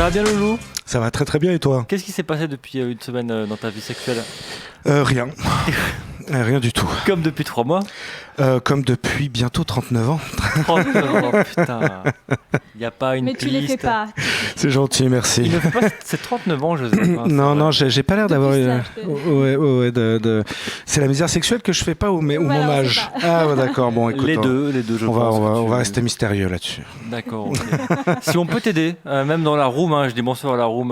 Ça va bien, Loulou? Ça va très très bien et toi? Qu'est-ce qui s'est passé depuis une semaine dans ta vie sexuelle? Rien. Rien du tout. Comme depuis 3 mois? Comme depuis bientôt 39 ans. 39 ans, putain. Il n'y a pas une Mais tu les fais piste. pas. C'est gentil, merci. Il ne fait pas ses 39 ans, Joseph. hein, c'est Non, vrai. non, j'ai pas l'air d'avoir Depuis une... ça, Ouais, c'est la misère sexuelle que je fais pas ou mon Voilà, on âge. sait pas. Ah ouais, d'accord, bon écoute. Les deux, je On pense. que on tu- va rester mystérieux là-dessus. D'accord. ok. Si on peut t'aider, même dans la room, je dis bonsoir à la room,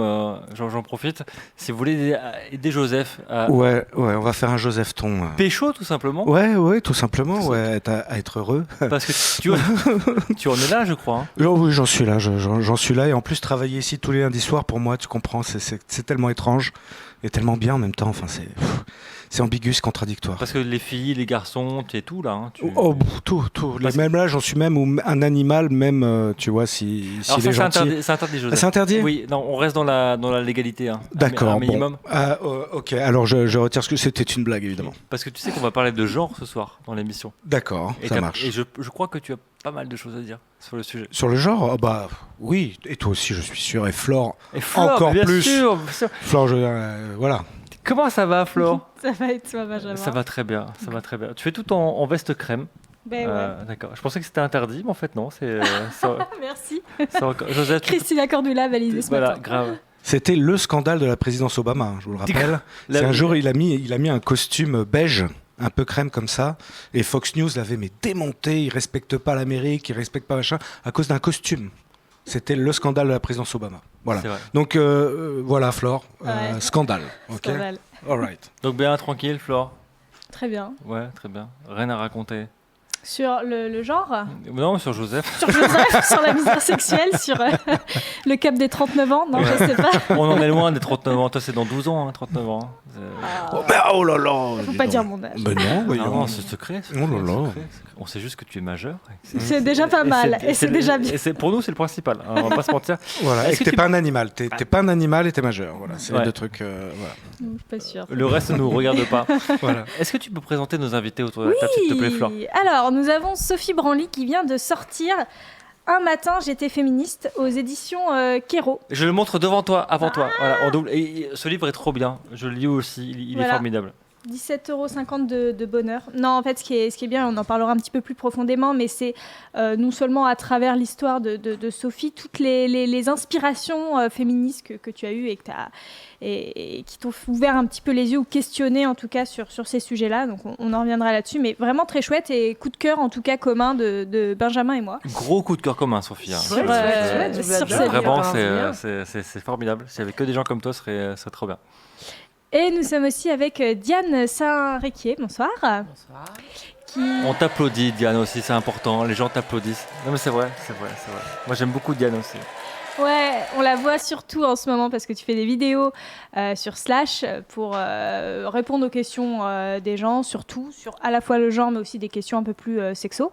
j'en profite. Si vous voulez aider Joseph à Ouais, on va faire un Joseph Ton. pécho, tout simplement. Ouais, tout simplement, ouais, à être heureux. Parce que tu en es là, je crois. hein. Oui, j'en suis là, j'en suis là. Et en plus, travailler ici tous les lundis soirs, pour moi, tu comprends, c'est tellement étrange et tellement bien en même temps. Enfin, c'est ambigu, c'est contradictoire. Parce que les filles, les garçons, tu es tout là. hein, tu- Oh, tout. Parce Même là, j'en suis même un animal, même, tu vois, si Alors il ça, est gentil. c'est interdit, Ah, Joseph. c'est interdit? Oui, non, on reste dans la légalité. Un D'accord, minimum. bon. Ah, ok, alors je retire ce que c'était une blague, évidemment. Parce que tu sais qu'on va parler de genre ce soir dans l'émission. D'accord, Et ça marche. Et je crois que tu as pas mal de choses à dire sur le sujet. Sur le genre, bah oui, et toi aussi, je suis sûr, et Flore, Et Flore, Encore bien plus. sûr, bien sûr. Flore, voilà. Comment ça va, Flore? Ça va être toi, Benjamin. Ça va très bien, ça va très bien. Tu fais tout en veste crème. Ben ouais. D'accord. Je pensais que c'était interdit, mais en fait non. Merci. Joseph, Christina Cordula a validé ce voilà, matin. grave. C'était le scandale de la présidence Obama, je vous le rappelle. C'est un jour, il a mis un costume beige, un peu crème comme ça, et Fox News l'avait mais démonté, il respecte pas l'Amérique, il respecte pas machin, à cause d'un costume. C'était le scandale de la présidence Obama. Voilà. C'est vrai. Donc voilà, Flore, Ouais. scandale. Ok. Scandale. All right. Donc bien tranquille, Flore. Très bien. Ouais, très bien. Rien à raconter. Sur le genre, Non, sur Joseph. sur Joseph, sur la misère sexuelle, sur le cap des 39 ans, non, je sais pas. On en est loin des 39 ans. Toi, c'est dans 12 ans, 39 ans. Oh là là. Faut dis pas donc. dire mon âge. Ben non, voyons. Non, c'est secret. Oh là là. secret. On sait juste que tu es majeur. C'est déjà pas mal, et c'est déjà bien. Pour nous, c'est le principal. On va pas se mentir. Voilà. Et Est-ce que que t'es tu- pas un animal. T'es pas un animal et t'es majeur. Voilà. C'est Ouais. les deux trucs. Voilà. Je suis pas sûre. Le reste ne nous regarde pas. Voilà. Est-ce que tu peux présenter nos invités autour de la table, s'il te plaît, Flore? Alors, nous avons Sophie Branly qui vient de sortir Un matin, j'étais féministe aux éditions Kéro. Je le montre devant toi, avant toi. Voilà, en double. Et ce livre est trop bien. Je le lis aussi. Il est Voilà. formidable. 17,50 € de bonheur. Non, en fait, ce qui est bien, on en parlera un petit peu plus profondément, mais c'est non seulement à travers l'histoire de Sophie, toutes les inspirations féministes que tu as eues et qui t'ont ouvert un petit peu les yeux ou questionné en tout cas sur ces sujets-là. Donc on en reviendra là-dessus, mais vraiment très chouette et coup de cœur en tout cas commun de Benjamin et moi. Gros coup de cœur commun, Sophie. hein. Sur, Je- sur je- ce Vraiment, livre. c'est formidable. S'il y avait que des gens comme toi, ce serait trop bien. Et nous sommes aussi avec Diane Saint-Réquier. Bonsoir. Bonsoir. Qui... On t'applaudit, Diane aussi, c'est important. Les gens t'applaudissent. Non, mais c'est vrai. Moi, j'aime beaucoup Diane aussi. Ouais, on la voit surtout en ce moment parce que tu fais des vidéos sur Slash pour répondre aux questions des gens, surtout sur à la fois le genre mais aussi des questions un peu plus sexo.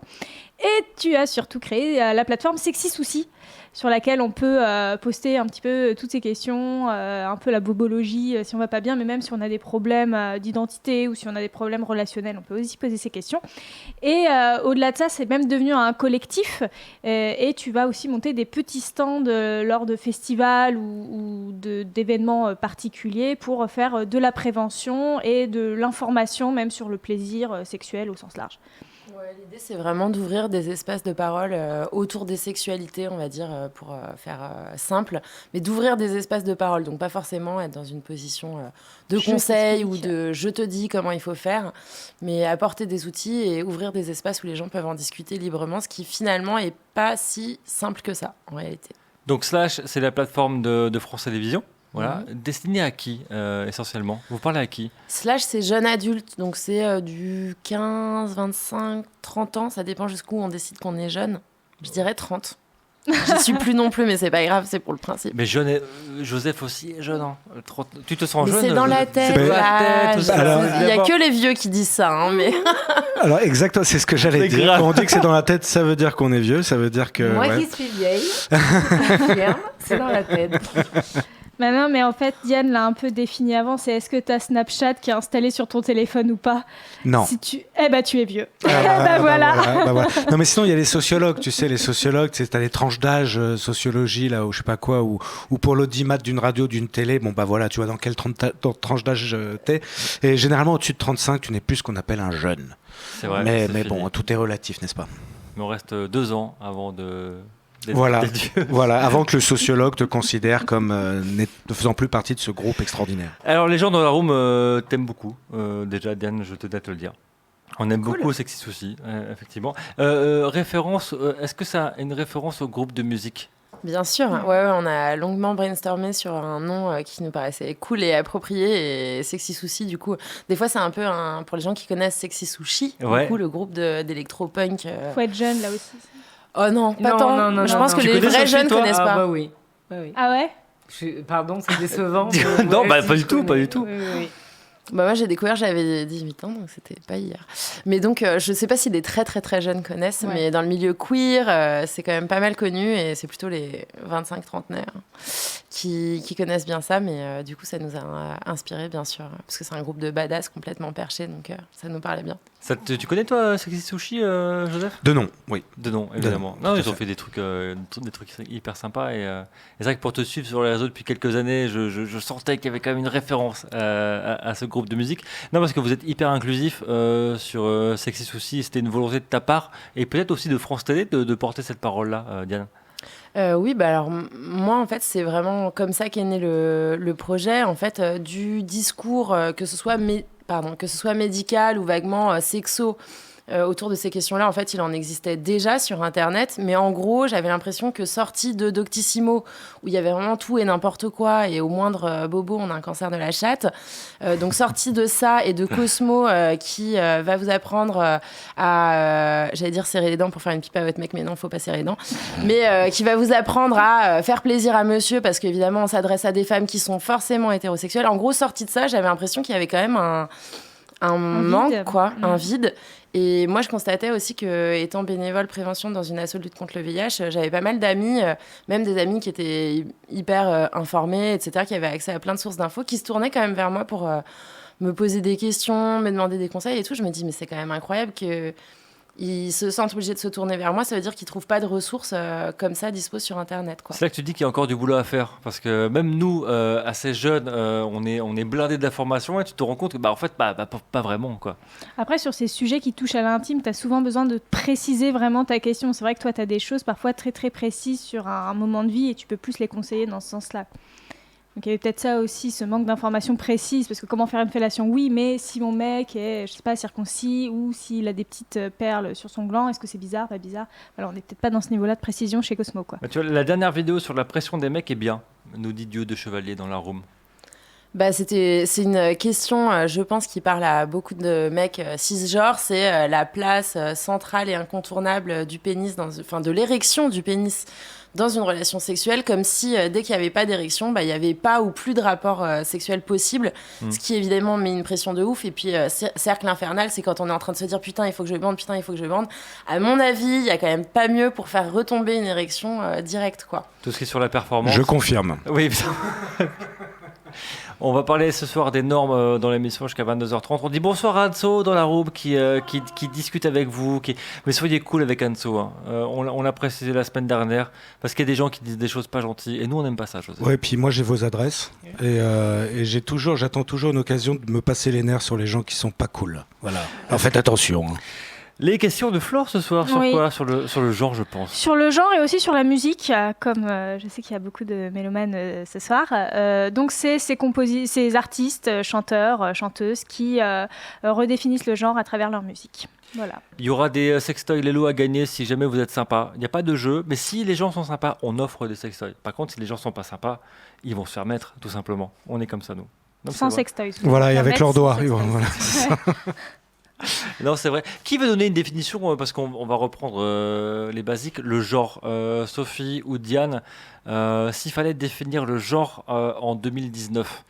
Et tu as surtout créé la plateforme Sexy Souci sur laquelle on peut poster un petit peu toutes ces questions, un peu la bobologie si on va pas bien, mais même si on a des problèmes d'identité ou si on a des problèmes relationnels, on peut aussi poser ces questions. Et au-delà de ça, c'est même devenu un collectif et tu vas aussi monter des petits stands lors de festivals ou d'événements particuliers pour faire de la prévention et de l'information même sur le plaisir sexuel au sens large. Ouais, l'idée, c'est vraiment d'ouvrir des espaces de parole autour des sexualités, on va dire, pour faire simple, mais d'ouvrir des espaces de parole. Donc, pas forcément être dans une position de Je conseil ou t'explique. de je te dis comment il faut faire, mais apporter des outils et ouvrir des espaces où les gens peuvent en discuter librement, ce qui finalement est pas si simple que ça, en réalité. Donc, Slash, c'est la plateforme de France Télévisions. Voilà. Destinée à qui, essentiellement? Vous parlez à qui? Slash, c'est jeune adulte, donc c'est du 15, 25, 30 ans, ça dépend jusqu'où on décide qu'on est jeune. Je dirais 30. J'y suis plus non plus, mais c'est pas grave, c'est pour le principe. Mais jeune, Joseph aussi est jeune. Hein. Tu te sens Mais jeune? c'est dans la Joseph? tête, C'est dans la là. tête. Alors- Il y a que les vieux qui disent ça, hein, mais Alors exactement, c'est ce que j'allais C'est dire. grave. Quand on dit que c'est dans la tête, ça veut dire qu'on est vieux, ça veut dire que. moi ouais. qui suis vieille, je confirme, c'est dans la tête. Bah non, mais en fait, Diane l'a un peu défini avant. C'est est-ce que tu as Snapchat qui est installé sur ton téléphone ou pas? Non. Si tu... Eh ben, tu es vieux. Voilà. Non, mais sinon, il y a les sociologues. Tu sais, les sociologues, tu as les tranches d'âge, sociologie, là, ou je sais pas quoi, ou pour l'audimat d'une radio, d'une télé. Bon, bah voilà, tu vois dans quelle tranche d'âge t'es. Et généralement, au-dessus de 35, tu n'es plus ce qu'on appelle un jeune. C'est vrai. Mais bon, tout est relatif, n'est-ce pas? Il me reste 2 ans avant de... Voilà, avant que le sociologue te considère comme ne faisant plus partie de ce groupe extraordinaire. Alors, les gens dans la room t'aiment beaucoup. Déjà, Diane, je te dois te le dire. On aime beaucoup Sexy Souci, effectivement. Référence, est-ce que ça a une référence au groupe de musique? Bien sûr, ouais, on a longuement brainstormé sur un nom qui nous paraissait cool et approprié, et Sexy Souci, du coup, des fois c'est un peu pour les gens qui connaissent Sexy Sushi, du coup, le groupe d'électro-punk. Faut être jeune là aussi. Oh non, pas tant. Non, je pense que les vrais jeunes connaissent pas. Bah oui. Ah ouais? Pardon, c'est décevant. Non, pas du tout, pas du tout. Oui. Bah moi j'ai découvert, j'avais 18 ans, donc c'était pas hier. Mais donc je sais pas si les très très très jeunes connaissent, mais dans le milieu queer, c'est quand même pas mal connu, et c'est plutôt les 25 trentenaires qui connaissent bien ça, mais du coup ça nous a inspiré bien sûr, parce que c'est un groupe de badass complètement perché, donc ça nous parlait bien. Tu connais toi Sexy Sushi, Joseph? De nom, oui. De nom, évidemment. Non, ils ont fait des trucs hyper sympas, et c'est vrai que pour te suivre sur les réseaux depuis quelques années, je sentais qu'il y avait quand même une référence à ce groupe de musique. Non, parce que vous êtes hyper inclusif sur Sexy Souci, c'était une volonté de ta part, et peut-être aussi de France Télé de porter cette parole-là, Diane. Oui, bah alors moi en fait c'est vraiment comme ça qu'est né le projet, en fait du discours que ce soit médical ou vaguement sexo. Autour de ces questions-là, en fait, il en existait déjà sur Internet, mais en gros, j'avais l'impression que sorti de Doctissimo, où il y avait vraiment tout et n'importe quoi, et au moindre bobo, on a un cancer de la chatte, donc sorti de ça et de Cosmo, qui va vous apprendre à, j'allais dire serrer les dents pour faire une pipe à votre mec, mais non, faut pas serrer les dents, mais qui va vous apprendre à faire plaisir à monsieur, parce qu'évidemment, on s'adresse à des femmes qui sont forcément hétérosexuelles. En gros, sorti de ça, j'avais l'impression qu'il y avait quand même un manque, vide. Un vide. Et moi, je constatais aussi que, étant bénévole prévention dans une asso de lutte contre le VIH, j'avais pas mal d'amis, même des amis qui étaient hyper informés, etc., qui avaient accès à plein de sources d'infos, qui se tournaient quand même vers moi pour me poser des questions, me demander des conseils et tout. Je me dis, mais c'est quand même incroyable qu'ils se sentent obligés de se tourner vers moi. Ça veut dire qu'ils ne trouvent pas de ressources comme ça dispo sur Internet, quoi. C'est là que tu dis qu'il y a encore du boulot à faire, parce que même nous, assez jeunes, on est blindés d'informations, et tu te rends compte que en fait, pas vraiment, quoi. Après, sur ces sujets qui touchent à l'intime, tu as souvent besoin de préciser vraiment ta question. C'est vrai que toi, tu as des choses parfois très très précises sur un moment de vie, et tu peux plus les conseiller dans ce sens-là. Donc il y avait peut-être ça aussi, ce manque d'informations précises, parce que comment faire une fellation? Oui, mais si mon mec est, je sais pas, circoncis, ou s'il a des petites perles sur son gland, est-ce que c'est bizarre, pas bizarre? Voilà, on n'est peut-être pas dans ce niveau-là de précision chez Cosmo, quoi. Tu vois, la dernière vidéo sur la pression des mecs est bien, nous dit Dieu de Chevalier dans la room. C'est une question, je pense, qui parle à beaucoup de mecs cisgenres. C'est la place centrale et incontournable du pénis, de l'érection du pénis dans une relation sexuelle, comme si dès qu'il n'y avait pas d'érection, il n'y avait pas ou plus de rapport sexuel possible, ce qui évidemment met une pression de ouf. Et puis cercle infernal, c'est quand on est en train de se dire putain il faut que je bande, à mon avis il y a quand même pas mieux pour faire retomber une érection directe, quoi. Tout ce qui est sur la performance. Je confirme. Oui. On va parler ce soir des normes dans l'émission jusqu'à 22h30. On dit bonsoir à Anso dans la room qui discute avec vous. Mais soyez cool avec Anso. Hein. On l'a précisé la semaine dernière, parce qu'il y a des gens qui disent des choses pas gentilles, et nous on n'aime pas ça, José. Ouais, puis moi j'ai vos adresses, et j'attends toujours une occasion de me passer les nerfs sur les gens qui sont pas cool. Voilà. Alors faites attention. Hein. Les questions de Flore ce soir, sur quoi? Sur le genre, je pense. Sur le genre et aussi sur la musique, comme je sais qu'il y a beaucoup de mélomanes ce soir. Donc c'est ces artistes, chanteurs, chanteuses qui redéfinissent le genre à travers leur musique. Voilà. Il y aura des sextoys Lelo à gagner si jamais vous êtes sympa. Il n'y a pas de jeu, mais si les gens sont sympas, on offre des sextoys. Par contre, si les gens sont pas sympas, ils vont se faire mettre, tout simplement. On est comme ça, nous. Non, sans sextoys. Voilà, et avec leurs doigts. Voilà, c'est ça. Non, c'est vrai. Qui veut donner une définition, parce qu'on va reprendre les basiques, le genre, Sophie ou Diane, s'il fallait définir le genre en 2019?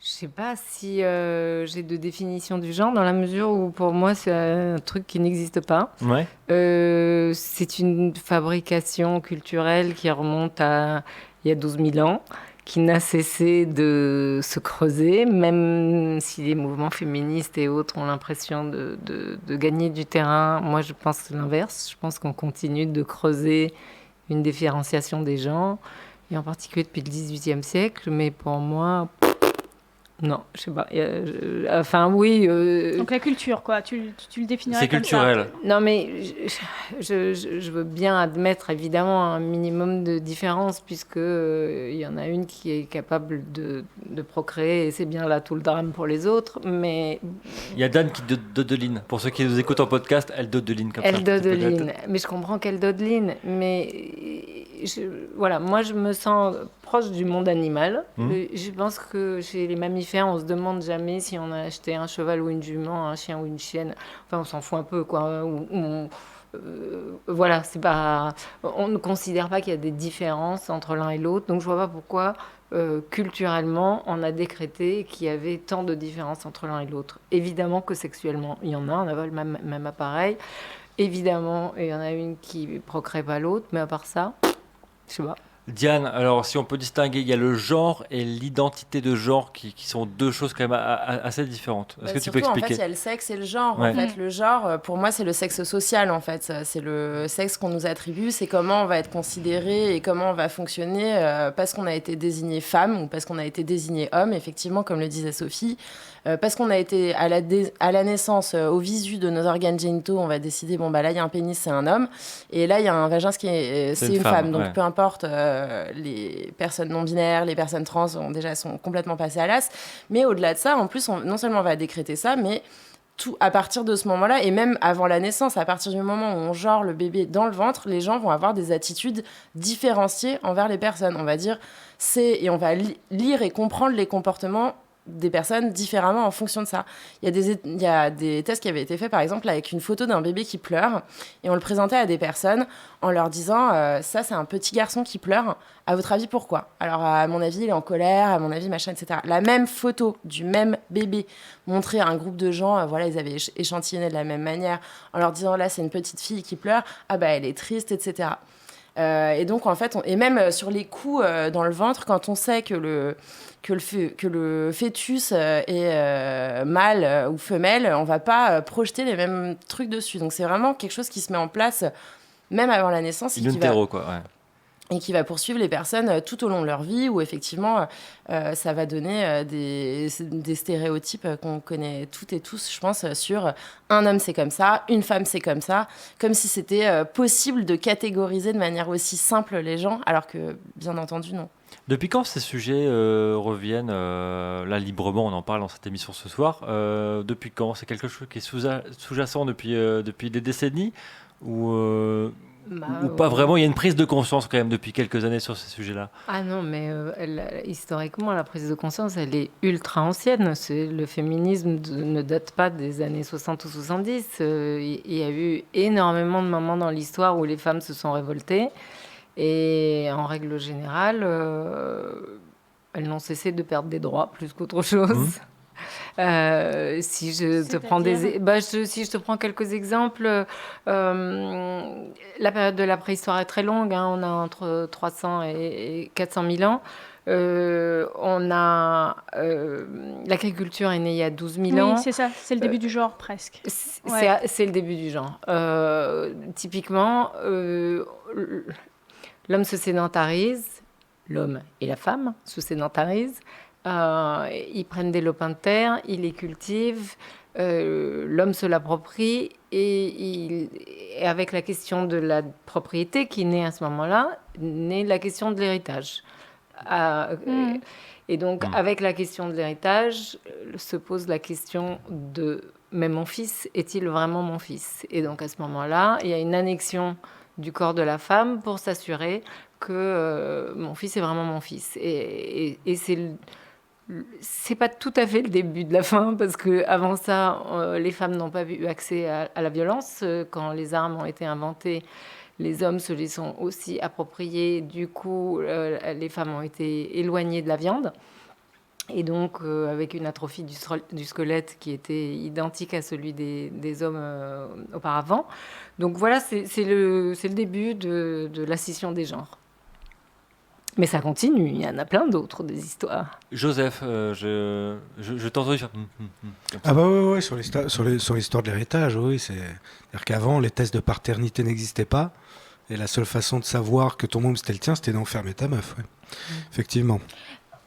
Je sais pas si j'ai de définition du genre, dans la mesure où pour moi c'est un truc qui n'existe pas. Ouais. C'est une fabrication culturelle qui remonte à il y a 12 000 ans, qui n'a cessé de se creuser, même si les mouvements féministes et autres ont l'impression de gagner du terrain. Moi, je pense l'inverse. Je pense qu'on continue de creuser une différenciation des gens, et en particulier depuis le XVIIIe siècle. Mais pour moi, non, je sais pas. Enfin, oui. Donc la culture, quoi. Tu le définirais C'est comme culturel. ça. Non, mais je veux bien admettre évidemment un minimum de différence, puisque il y en a une qui est capable de procréer, et c'est bien là tout le drame pour les autres. Mais Il y a Dan qui dodeline. Pour ceux qui nous écoutent en podcast, elle dodeline comme ça. elle dodeline. Mais je comprends qu'elle dodeline. Mais voilà, moi je me sens proche du monde animal. Je pense que chez les mammifères, on se demande jamais si on a acheté un cheval ou une jument, un chien ou une chienne. Enfin, on s'en fout un peu, quoi. Voilà, c'est pas. On ne considère pas qu'il y a des différences entre l'un et l'autre. Donc je vois pas pourquoi. Culturellement, on a décrété qu'il y avait tant de différences entre l'un et l'autre. Évidemment que sexuellement, il y en a, on a le même appareil. Évidemment, il y en a une qui procrée pas l'autre, mais à part ça, je sais pas. Diane, alors si on peut distinguer, il y a le genre et l'identité de genre qui sont deux choses quand même assez différentes. Est-ce que tu peux expliquer ? En fait, il y a le sexe et le genre. Ouais. En fait, le genre, pour moi, c'est le sexe social. En fait, c'est le sexe qu'on nous attribue. C'est comment on va être considéré et comment on va fonctionner parce qu'on a été désigné femme ou parce qu'on a été désigné homme. Effectivement, comme le disait Sophie, parce qu'on a été à la naissance, au visu de nos organes génitaux, on va décider bon bah là il y a un pénis, c'est un homme, et là il y a un vagin, c'est une femme. Donc ouais. peu importe. Les personnes non binaires, les personnes trans sont complètement passées à l'as. Mais au-delà de ça, en plus, non seulement on va décréter ça, mais tout, à partir de ce moment-là, et même avant la naissance, à partir du moment où on genre le bébé dans le ventre, les gens vont avoir des attitudes différenciées envers les personnes. On va dire, et on va lire et comprendre les comportements des personnes différemment en fonction de ça. Il y a des tests qui avaient été faits, par exemple, avec une photo d'un bébé qui pleure, et on le présentait à des personnes en leur disant ça, c'est un petit garçon qui pleure. À votre avis, pourquoi ? Alors, à mon avis, il est en colère, à mon avis, machin, etc. La même photo du même bébé montrée à un groupe de gens, voilà, ils avaient échantillonné de la même manière, en leur disant là, c'est une petite fille qui pleure, ah bah, elle est triste, etc. Et donc, en fait, et même sur les coups dans le ventre, quand on sait que le fœtus est mâle ou femelle, on va pas projeter les mêmes trucs dessus. Donc c'est vraiment quelque chose qui se met en place même avant la naissance et qui va poursuivre les personnes tout au long de leur vie, où effectivement ça va donner des stéréotypes qu'on connaît toutes et tous, je pense, sur un homme c'est comme ça, une femme c'est comme ça, comme si c'était possible de catégoriser de manière aussi simple les gens, alors que bien entendu non. Depuis quand ces sujets reviennent là librement, on en parle dans cette émission ce soir. Depuis quand ? C'est quelque chose qui est sous-jacent depuis des décennies ou pas vraiment ? Il y a une prise de conscience quand même depuis quelques années sur ces sujets-là. Ah non, mais historiquement, la prise de conscience, elle est ultra ancienne. Le féminisme ne date pas des années 60 ou 70. Il y a eu énormément de moments dans l'histoire où les femmes se sont révoltées. Et en règle générale, elles n'ont cessé de perdre des droits plus qu'autre chose. Si je te prends quelques exemples, la période de la préhistoire est très longue, hein, on a entre 300 et 400 000 ans. L'agriculture est née il y a 12 000 ans. Oui, c'est ça, c'est le début du genre presque. C'est le début du genre. Typiquement, l'homme se sédentarise, l'homme et la femme se sédentarisent. Ils prennent des lopins de terre, ils les cultivent, l'homme se l'approprie et avec la question de la propriété qui naît à ce moment-là, naît la question de l'héritage. Et donc, avec la question de l'héritage, se pose la question de « mais mon fils, est-il vraiment mon fils ?» Et donc, à ce moment-là, il y a une annexion du corps de la femme pour s'assurer que mon fils est vraiment mon fils. Et c'est pas tout à fait le début de la fin, parce que avant ça, les femmes n'ont pas eu accès à la violence. Quand les armes ont été inventées, les hommes se les sont aussi appropriés. Du coup, les femmes ont été éloignées de la viande. Et donc, avec une atrophie du squelette qui était identique à celui des hommes auparavant. Donc voilà, c'est le début de la scission des genres. Mais ça continue, il y en a plein d'autres, des histoires. Joseph, je t'ai entendu faire. Comme ça. Ah bah ouais, sur l'histoire de l'héritage, oui. C'est-à-dire qu'avant, les tests de paternité n'existaient pas. Et la seule façon de savoir que ton môme c'était le tien, c'était d'enfermer ta meuf. Ouais. Effectivement.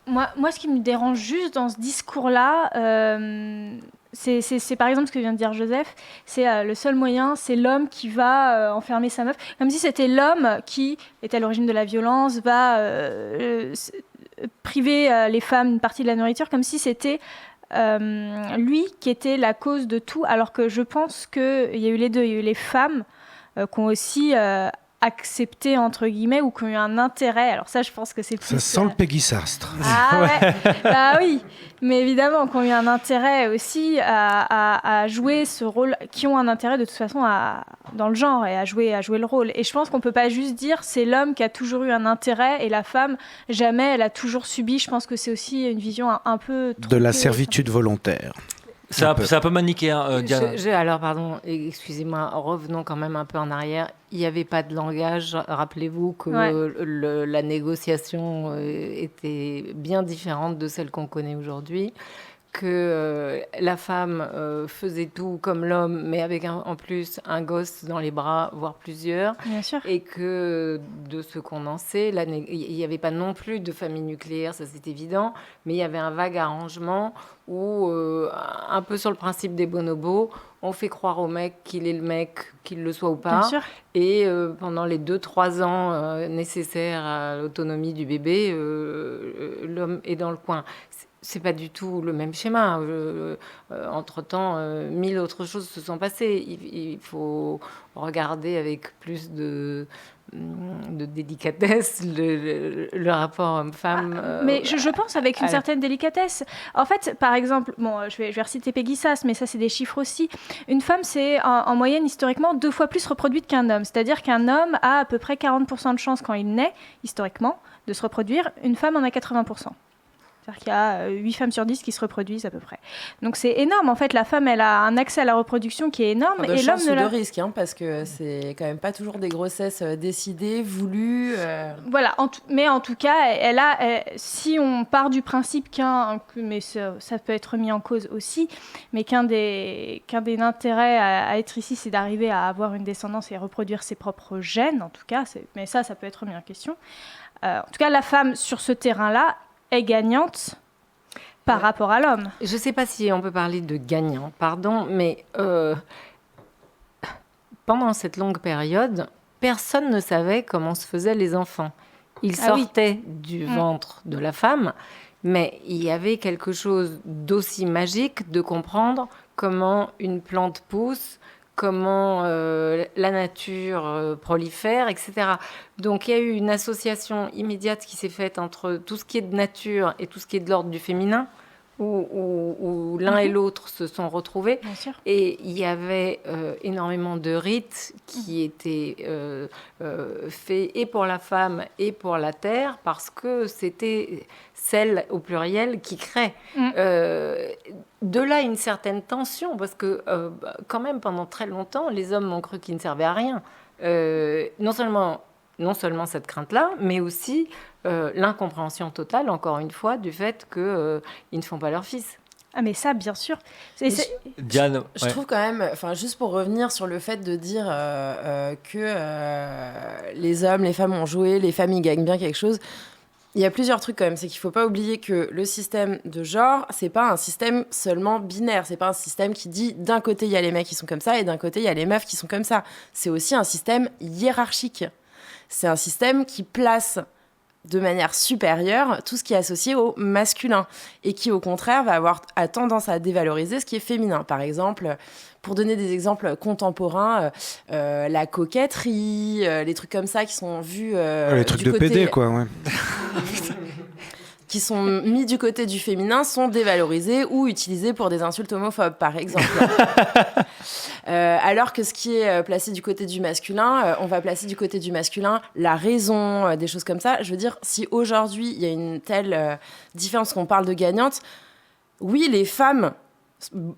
Moi, ce qui me dérange juste dans ce discours-là, c'est par exemple ce que vient de dire Joseph, c'est le seul moyen, c'est l'homme qui va enfermer sa meuf, comme si c'était l'homme qui est à l'origine de la violence, va priver les femmes d'une partie de la nourriture, comme si c'était lui qui était la cause de tout, alors que je pense qu'il y a eu les deux, il y a eu les femmes qui ont aussi accepté, entre guillemets, ou qui ont eu un intérêt. Alors ça, je pense que c'est plus... Ça sent le Peggy Sastre. Ah ouais, bah oui, mais évidemment, qui ont eu un intérêt aussi à jouer ce rôle, qui ont un intérêt de toute façon dans le genre et à jouer le rôle. Et je pense qu'on peut pas juste dire c'est l'homme qui a toujours eu un intérêt et la femme, jamais, elle a toujours subi. Je pense que c'est aussi une vision un peu... De la servitude volontaire. C'est un peu manichéen, Diana. Alors, pardon, excusez-moi, revenons quand même un peu en arrière. Il n'y avait pas de langage. Rappelez-vous que la négociation était bien différente de celle qu'on connaît aujourd'hui. Que la femme faisait tout comme l'homme, mais avec en plus un gosse dans les bras, voire plusieurs. Bien sûr. Et que de ce qu'on en sait, il n'y avait pas non plus de famille nucléaire, ça c'est évident, mais il y avait un vague arrangement où, un peu sur le principe des bonobos, on fait croire au mec qu'il est le mec, qu'il le soit ou pas. Bien sûr. Et pendant les 2-3 ans nécessaires à l'autonomie du bébé, l'homme est dans le coin. C'est pas du tout le même schéma. Entre-temps, 1000 autres choses se sont passées. Il faut regarder avec plus de délicatesse le rapport homme-femme. Mais je pense avec une certaine délicatesse. En fait, par exemple, bon, je vais reciter Peggy Sass, mais ça, c'est des chiffres aussi. Une femme, c'est en moyenne, historiquement, 2 fois plus reproduite qu'un homme. C'est-à-dire qu'un homme a à peu près 40% de chances quand il naît, historiquement, de se reproduire. Une femme en a 80%. C'est-à-dire qu'il y a 8 femmes sur 10 qui se reproduisent à peu près. Donc c'est énorme. En fait, la femme, elle a un accès à la reproduction qui est énorme. De et chance l'homme ou de risque, hein, parce que c'est quand même pas toujours des grossesses décidées, voulues. Voilà, mais en tout cas, si on part du principe mais ça peut être mis en cause aussi, mais qu'un des intérêts à être ici, c'est d'arriver à avoir une descendance et à reproduire ses propres gènes, en tout cas. Mais ça peut être mis en question. En tout cas, la femme, sur ce terrain-là, est gagnante par rapport à l'homme. Je ne sais pas si on peut parler de gagnant, pardon, mais pendant cette longue période, personne ne savait comment se faisaient les enfants. Ils sortaient du ventre de la femme, mais il y avait quelque chose d'aussi magique de comprendre comment une plante pousse, comment la nature prolifère, etc. Donc il y a eu une association immédiate qui s'est faite entre tout ce qui est de nature et tout ce qui est de l'ordre du féminin, où l'un et l'autre se sont retrouvés. Bien sûr. Et il y avait énormément de rites qui étaient faits et pour la femme et pour la terre, parce que c'était celle au pluriel qui crée. De là une certaine tension, parce que quand même pendant très longtemps, les hommes ont cru qu'ils ne servaient à rien. Non seulement cette crainte-là, mais aussi l'incompréhension totale, encore une fois, du fait qu'ils ne font pas leur fils. Ah mais ça, bien sûr. Diane, je trouve quand même, juste pour revenir sur le fait de dire que les hommes, les femmes ont joué, les familles gagnent bien quelque chose, il y a plusieurs trucs quand même. C'est qu'il ne faut pas oublier que le système de genre, c'est pas un système seulement binaire. C'est pas un système qui dit d'un côté il y a les mecs qui sont comme ça et d'un côté il y a les meufs qui sont comme ça. C'est aussi un système hiérarchique. C'est un système qui place de manière supérieure tout ce qui est associé au masculin et qui au contraire va avoir tendance à dévaloriser ce qui est féminin. Par exemple, pour donner des exemples contemporains, la coquetterie, les trucs comme ça qui sont vus les trucs de côté... PD, quoi, ouais. qui sont mis du côté du féminin sont dévalorisés ou utilisés pour des insultes homophobes, par exemple. Alors que ce qui est placé du côté du masculin, on va placer du côté du masculin la raison, des choses comme ça. Je veux dire, si aujourd'hui, il y a une telle différence qu'on parle de gagnante, oui, les femmes,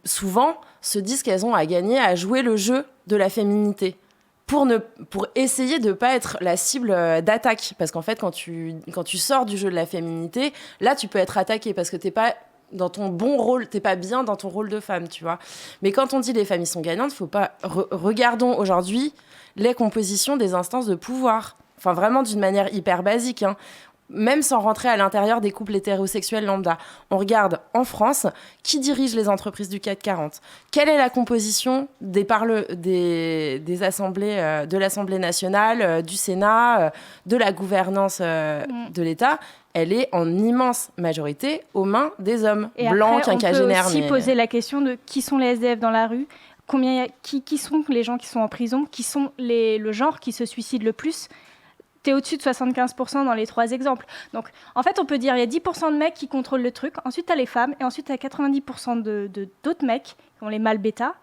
souvent, se disent qu'elles ont à gagner à jouer le jeu de la féminité. pour essayer de pas être la cible d'attaque. Parce qu'en fait, quand tu sors du jeu de la féminité, là, tu peux être attaqué parce que t'es pas dans ton bon rôle, t'es pas bien dans ton rôle de femme, tu vois. Mais quand on dit les familles sont gagnantes, faut pas... regardons aujourd'hui les compositions des instances de pouvoir. Enfin, vraiment d'une manière hyper basique, hein. Même sans rentrer à l'intérieur des couples hétérosexuels lambda. On regarde en France qui dirige les entreprises du CAC 40. Quelle est la composition des assemblées, de l'Assemblée nationale, du Sénat, de la gouvernance de l'État? Elle est en immense majorité aux mains des hommes blancs, quinquagénaires. On peut aussi poser la question de qui sont les SDF dans la rue, qui sont les gens qui sont en prison, qui sont le genre qui se suicide le plus. T'es au-dessus de 75% dans les 3 exemples. Donc, en fait, on peut dire il y a 10% de mecs qui contrôlent le truc, ensuite t'as les femmes, et ensuite t'as 90% d'autres mecs qui ont les mâles bêta,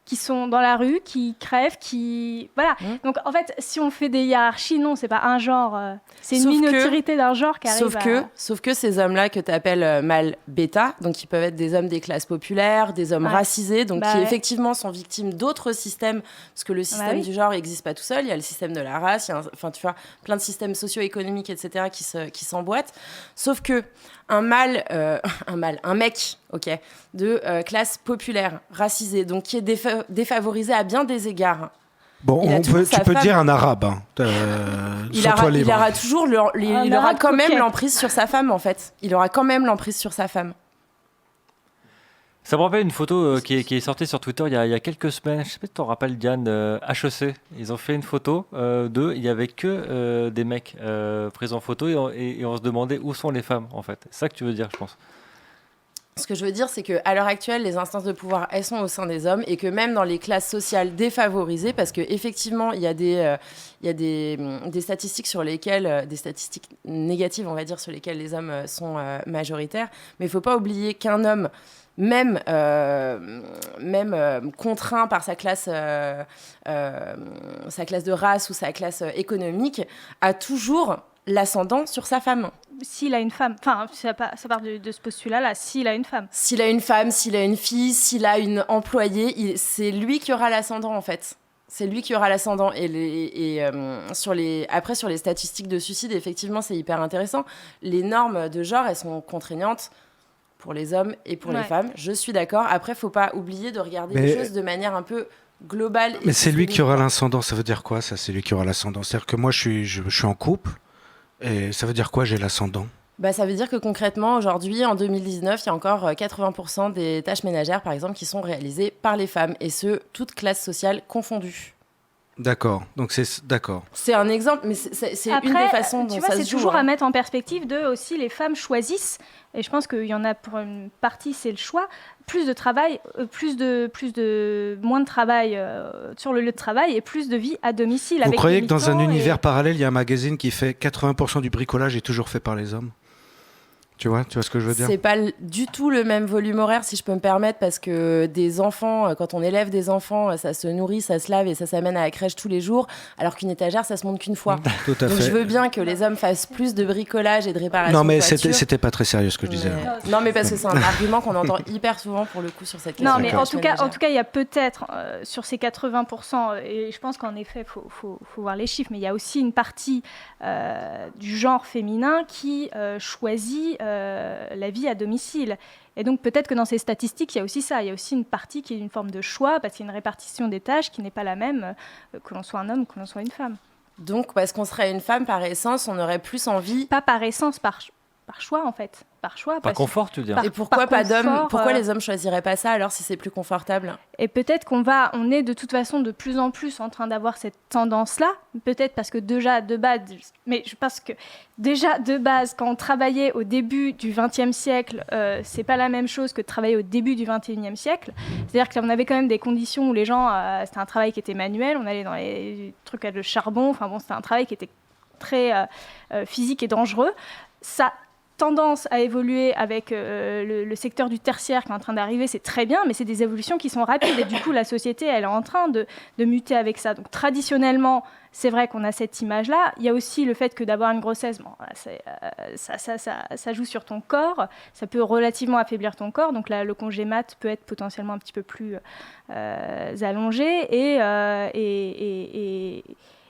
qui sont dans la rue, qui crèvent, qui... Voilà. Donc, en fait, si on fait des hiérarchies, non, c'est pas un genre. C'est une minorité d'un genre qui arrive Sauf que ces hommes-là que tu appelles mâles bêta, donc ils peuvent être des hommes des classes populaires, des hommes racisés, donc qui effectivement sont victimes d'autres systèmes, parce que le système du genre n'existe pas tout seul. Il y a le système de la race, enfin, tu vois, plein de systèmes socio-économiques, etc., qui s'emboîtent. Sauf que un mec, ok, de classe populaire, racisé, donc qui est défavorisé à bien des égards. Bon, tu peux dire un arabe. Hein. Il aura toujours, il aura quand même l'emprise sur sa femme, en fait. Il aura quand même l'emprise sur sa femme. Ça me rappelle une photo qui est sortie sur Twitter il y a quelques semaines. Je sais pas si tu t'en rappelles, Diane, HEC. Ils ont fait une photo d'eux. Il n'y avait que des mecs pris en photo et on se demandait où sont les femmes, en fait. C'est ça que tu veux dire, je pense. Ce que je veux dire, c'est qu'à l'heure actuelle, les instances de pouvoir, elles sont au sein des hommes et que même dans les classes sociales défavorisées, parce qu'effectivement, il y a des statistiques sur lesquelles, des statistiques négatives, on va dire, sur lesquelles les hommes sont majoritaires, mais il ne faut pas oublier qu'un homme, même contraint par sa classe de race ou sa classe économique, a toujours l'ascendant sur sa femme. S'il a une femme, enfin, ça part de ce postulat-là, s'il a une femme. S'il a une femme, s'il a une fille, s'il a une employée, c'est lui qui aura l'ascendant, en fait. C'est lui qui aura l'ascendant. Sur les statistiques de suicide, effectivement, c'est hyper intéressant. Les normes de genre, elles sont contraignantes pour les hommes et pour les femmes. Je suis d'accord. Après, il ne faut pas oublier de regarder les choses de manière un peu globale. Mais c'est lui qui aura l'ascendant. Ça veut dire quoi, ça? C'est lui qui aura l'ascendant. C'est-à-dire que moi, je suis en couple. Et ça veut dire quoi, j'ai l'ascendant? Ça veut dire que concrètement, aujourd'hui, en 2019, il y a encore 80% des tâches ménagères, par exemple, qui sont réalisées par les femmes, et ce, toutes classes sociales confondues. D'accord, donc c'est d'accord. C'est un exemple, mais c'est une des façons dont ça se joue. C'est toujours à mettre en perspective aussi les femmes choisissent, et je pense qu'il y en a pour une partie, c'est le choix, plus de travail, moins de travail sur le lieu de travail et plus de vie à domicile. Vous croyez que dans un univers parallèle, il y a un magazine qui fait 80% du bricolage est toujours fait par les hommes? Tu vois ce que je veux dire? C'est pas du tout le même volume horaire, si je peux me permettre, parce que des enfants, quand on élève des enfants, ça se nourrit, ça se lave et ça s'amène à la crèche tous les jours, alors qu'une étagère, ça se monte qu'une fois. Tout à fait. Donc je veux bien que les hommes fassent plus de bricolage et de réparation. Non, mais de voitures. c'était pas très sérieux ce que je disais. Non, mais parce que c'est un argument qu'on entend hyper souvent pour le coup sur cette question. Non, mais en tout cas, il y a peut-être sur ces 80%, et je pense qu'en effet, faut voir les chiffres, mais il y a aussi une partie du genre féminin qui choisit la vie à domicile. Et donc peut-être que dans ces statistiques, il y a aussi ça. Il y a aussi une partie qui est une forme de choix, parce qu'il y a une répartition des tâches qui n'est pas la même que l'on soit un homme ou que l'on soit une femme. Donc parce qu'on serait une femme par essence, on aurait plus envie... Pas par essence, par choix en fait. Par choix. Par confort, tu veux dire. Et pourquoi pas d'hommes? Pourquoi les hommes choisiraient pas ça alors si c'est plus confortable? Et peut-être on est de toute façon de plus en plus en train d'avoir cette tendance-là. Peut-être parce que déjà de base, mais je pense que déjà de base, quand on travaillait au début du XXe siècle, c'est pas la même chose que de travailler au début du XXIe siècle. C'est-à-dire qu'on avait quand même des conditions où les gens, c'était un travail qui était manuel, on allait dans les trucs de charbon. Enfin bon, c'était un travail qui était très physique et dangereux. Ça tendance à évoluer avec le secteur du tertiaire qui est en train d'arriver, c'est très bien, mais c'est des évolutions qui sont rapides et du coup la société elle est en train de muter avec ça. Donc traditionnellement, c'est vrai qu'on a cette image-là. Il y a aussi le fait que d'avoir une grossesse, ça joue sur ton corps, ça peut relativement affaiblir ton corps. Donc là, le congé mat peut être potentiellement un petit peu plus allongé.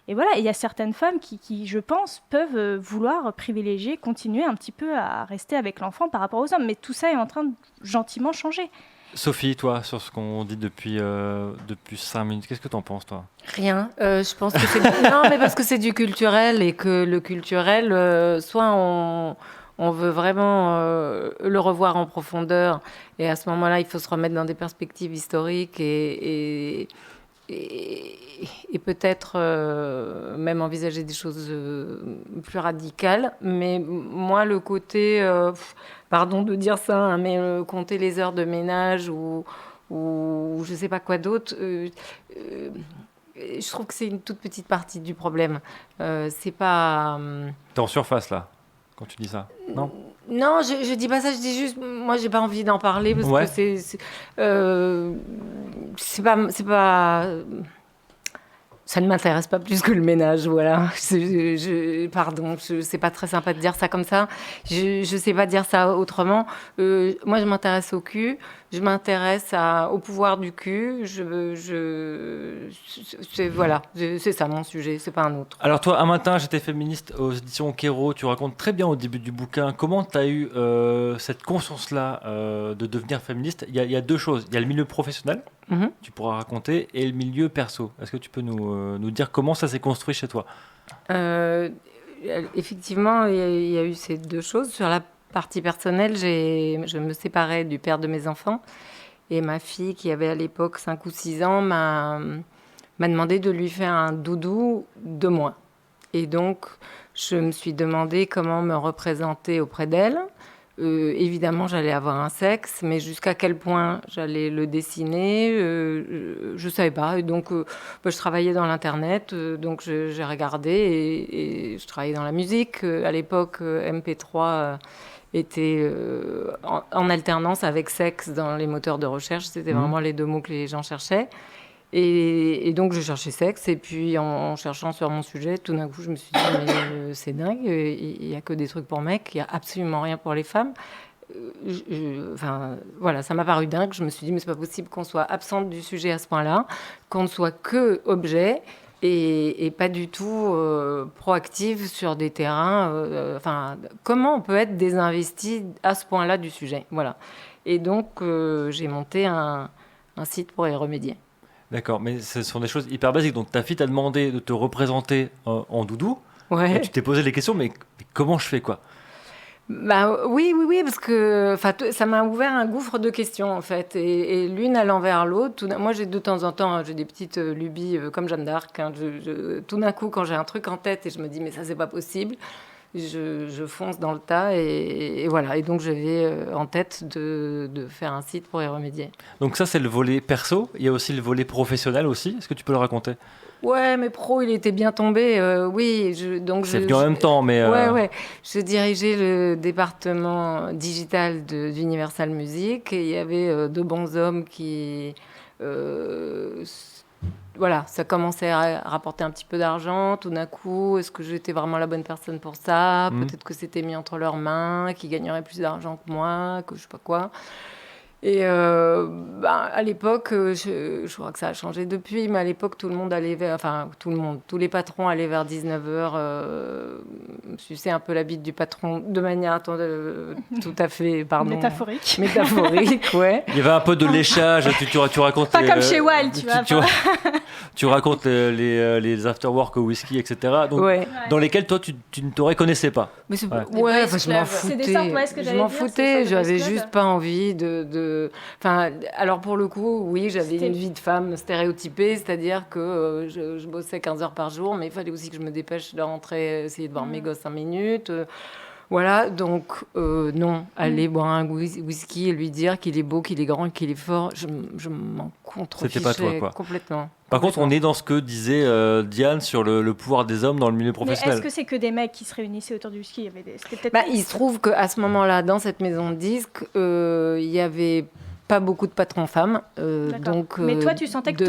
Et voilà, il y a certaines femmes qui, je pense, peuvent vouloir privilégier, continuer un petit peu à rester avec l'enfant par rapport aux hommes. Mais tout ça est en train de gentiment changer. Sophie, toi, sur ce qu'on dit depuis 5 minutes, qu'est-ce que tu en penses, toi ? Rien. Je pense que c'est non, mais parce que c'est du culturel et que le culturel, soit on veut vraiment le revoir en profondeur et à ce moment-là, il faut se remettre dans des perspectives historiques et peut-être même envisager des choses plus radicales. Mais moi, le côté, pardon de dire ça, hein, mais compter les heures de ménage ou je ne sais pas quoi d'autre, je trouve que c'est une toute petite partie du problème. C'est pas... T'es en surface, là, quand tu dis ça, non ? Non, je dis pas ça, je dis juste, moi j'ai pas envie d'en parler parce que c'est pas, ça ne m'intéresse pas plus que le ménage, voilà. Pardon, c'est pas très sympa de dire ça comme ça. Je sais pas dire ça autrement. Moi, je m'intéresse au cul, je m'intéresse au pouvoir du cul. Voilà, c'est ça mon sujet, c'est pas un autre. Alors toi, un matin, j'étais féministe aux éditions Kéro. Tu racontes très bien au début du bouquin comment tu as eu cette conscience-là de devenir féministe. Il y a deux choses. Il y a le milieu professionnel, tu pourras raconter, et le milieu perso. Est-ce que tu peux nous dire comment ça s'est construit chez toi ? Effectivement, il y a eu ces deux choses. Sur la partie personnelle, je me séparais du père de mes enfants. Et ma fille, qui avait à l'époque 5 ou 6 ans, m'a demandé de lui faire un doudou de moi. Et donc, je me suis demandé comment me représenter auprès d'elle. Évidemment, j'allais avoir un sexe, mais jusqu'à quel point j'allais le dessiner, je ne savais pas. Et donc, je travaillais dans l'Internet, donc j'ai regardé et je travaillais dans la musique. À l'époque, MP3 était en alternance avec sexe dans les moteurs de recherche. C'était vraiment les deux mots que les gens cherchaient. Et donc, je cherchais sexe. Et puis, en cherchant sur mon sujet, tout d'un coup, je me suis dit, mais c'est dingue, il n'y a que des trucs pour mecs, il n'y a absolument rien pour les femmes. Enfin, voilà, ça m'a paru dingue. Je me suis dit, mais c'est pas possible qu'on soit absente du sujet à ce point-là, qu'on ne soit que objet et pas du tout proactive sur des terrains. Enfin, comment on peut être désinvesti à ce point-là du sujet ? Voilà. Et donc, j'ai monté un site pour y remédier. D'accord, mais ce sont des choses hyper basiques. Donc ta fille t'a demandé de te représenter en doudou. Ouais. Et tu t'es posé les questions, mais comment je fais, quoi ? Bah, oui, parce que ça m'a ouvert un gouffre de questions, en fait. Et l'une allant vers l'autre. Moi, j'ai de temps en temps, j'ai des petites lubies comme Jeanne d'Arc. Hein, tout d'un coup, quand j'ai un truc en tête et je me dis, mais ça, c'est pas possible, je fonce dans le tas et voilà. Et donc, j'avais en tête de faire un site pour y remédier. Donc ça, c'est le volet perso. Il y a aussi le volet professionnel aussi. Est-ce que tu peux le raconter ? Ouais, mais pro, il était bien tombé. Oui, c'est venu en même temps, mais... Ouais. Je dirigeais le département digital d'Universal Music et il y avait deux bons hommes qui... voilà, ça commençait à rapporter un petit peu d'argent. Tout d'un coup, est-ce que j'étais vraiment la bonne personne pour ça ? Peut-être que c'était mis entre leurs mains, qu'ils gagneraient plus d'argent que moi, que je sais pas quoi. Et à l'époque, je crois que ça a changé depuis, mais à l'époque, tout le monde allait vers... Enfin, tous les patrons allaient vers 19h, sucer un peu la bite du patron de manière tout à fait, pardon... Métaphorique. Métaphorique, ouais. Il y avait un peu de léchage, tu racontes... Pas comme chez Wild, tu vois. Tu racontes les after-work au whisky, etc. Donc, dans lesquels, toi, tu ne te reconnaissais pas. Mais c'est... Ouais, je m'en foutais. C'est des sortes, ce que je m'en foutais, j'avais juste pas envie de... Enfin, alors pour le coup, oui, j'avais une vie de femme stéréotypée, c'est-à-dire que je bossais 15 heures par jour, mais il fallait aussi que je me dépêche de rentrer, essayer de voir mes gosses 5 minutes. Voilà, donc non, aller boire un whisky et lui dire qu'il est beau, qu'il est grand, qu'il est fort, je m'en contrefichais. C'était pas toi, quoi. Complètement. Par contre, on est dans ce que disait Diane sur le pouvoir des hommes dans le milieu Mais professionnel. est-ce que c'est que des mecs qui se réunissaient autour du whisky? Il y avait c'était peut-être... Il se trouve qu'à ce moment-là, dans cette maison de disques, il y avait pas beaucoup de patrons femmes. Donc, mais toi, tu sentais que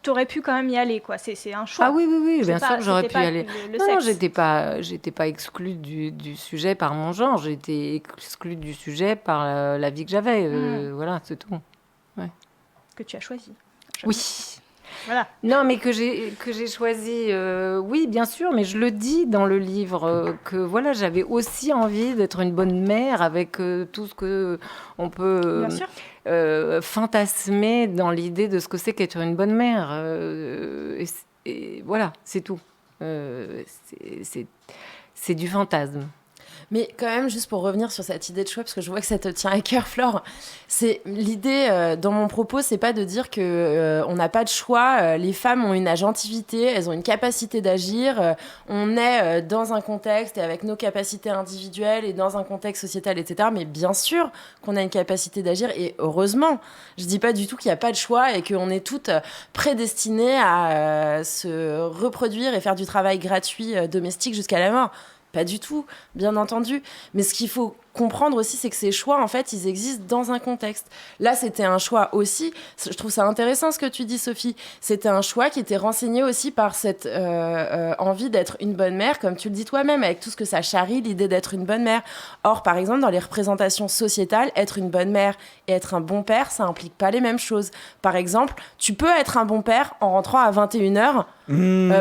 t'aurais pu quand même y aller, quoi. C'est un choix. Ah oui, bien sûr, j'aurais pu y aller. Non, j'étais pas exclue du sujet par mon genre. J'étais exclue du sujet par la vie que j'avais. Voilà, c'est tout. Ouais. Que tu as choisi. Oui. Voilà. Non, mais que j'ai choisi, oui, bien sûr, mais je le dis dans le livre, que voilà, j'avais aussi envie d'être une bonne mère avec tout ce que on peut fantasmer dans l'idée de ce que c'est qu'être une bonne mère. Et voilà, c'est tout. C'est du fantasme. Mais quand même, juste pour revenir sur cette idée de choix, parce que je vois que ça te tient à cœur, Flore, c'est l'idée dans mon propos, c'est pas de dire que on n'a pas de choix. Les femmes ont une agentivité, elles ont une capacité d'agir. On est dans un contexte et avec nos capacités individuelles et dans un contexte sociétal, etc. Mais bien sûr qu'on a une capacité d'agir et heureusement. Je dis pas du tout qu'il n'y a pas de choix et qu'on est toutes prédestinées à se reproduire et faire du travail gratuit domestique jusqu'à la mort. Pas du tout, bien entendu. Mais ce qu'il faut comprendre aussi, c'est que ces choix, en fait, ils existent dans un contexte. Là, c'était un choix aussi. Je trouve ça intéressant ce que tu dis, Sophie. C'était un choix qui était renseigné aussi par cette envie d'être une bonne mère, comme tu le dis toi-même, avec tout ce que ça charrie, l'idée d'être une bonne mère. Or, par exemple, dans les représentations sociétales, être une bonne mère et être un bon père, ça implique pas les mêmes choses. Par exemple, tu peux être un bon père en rentrant à 21h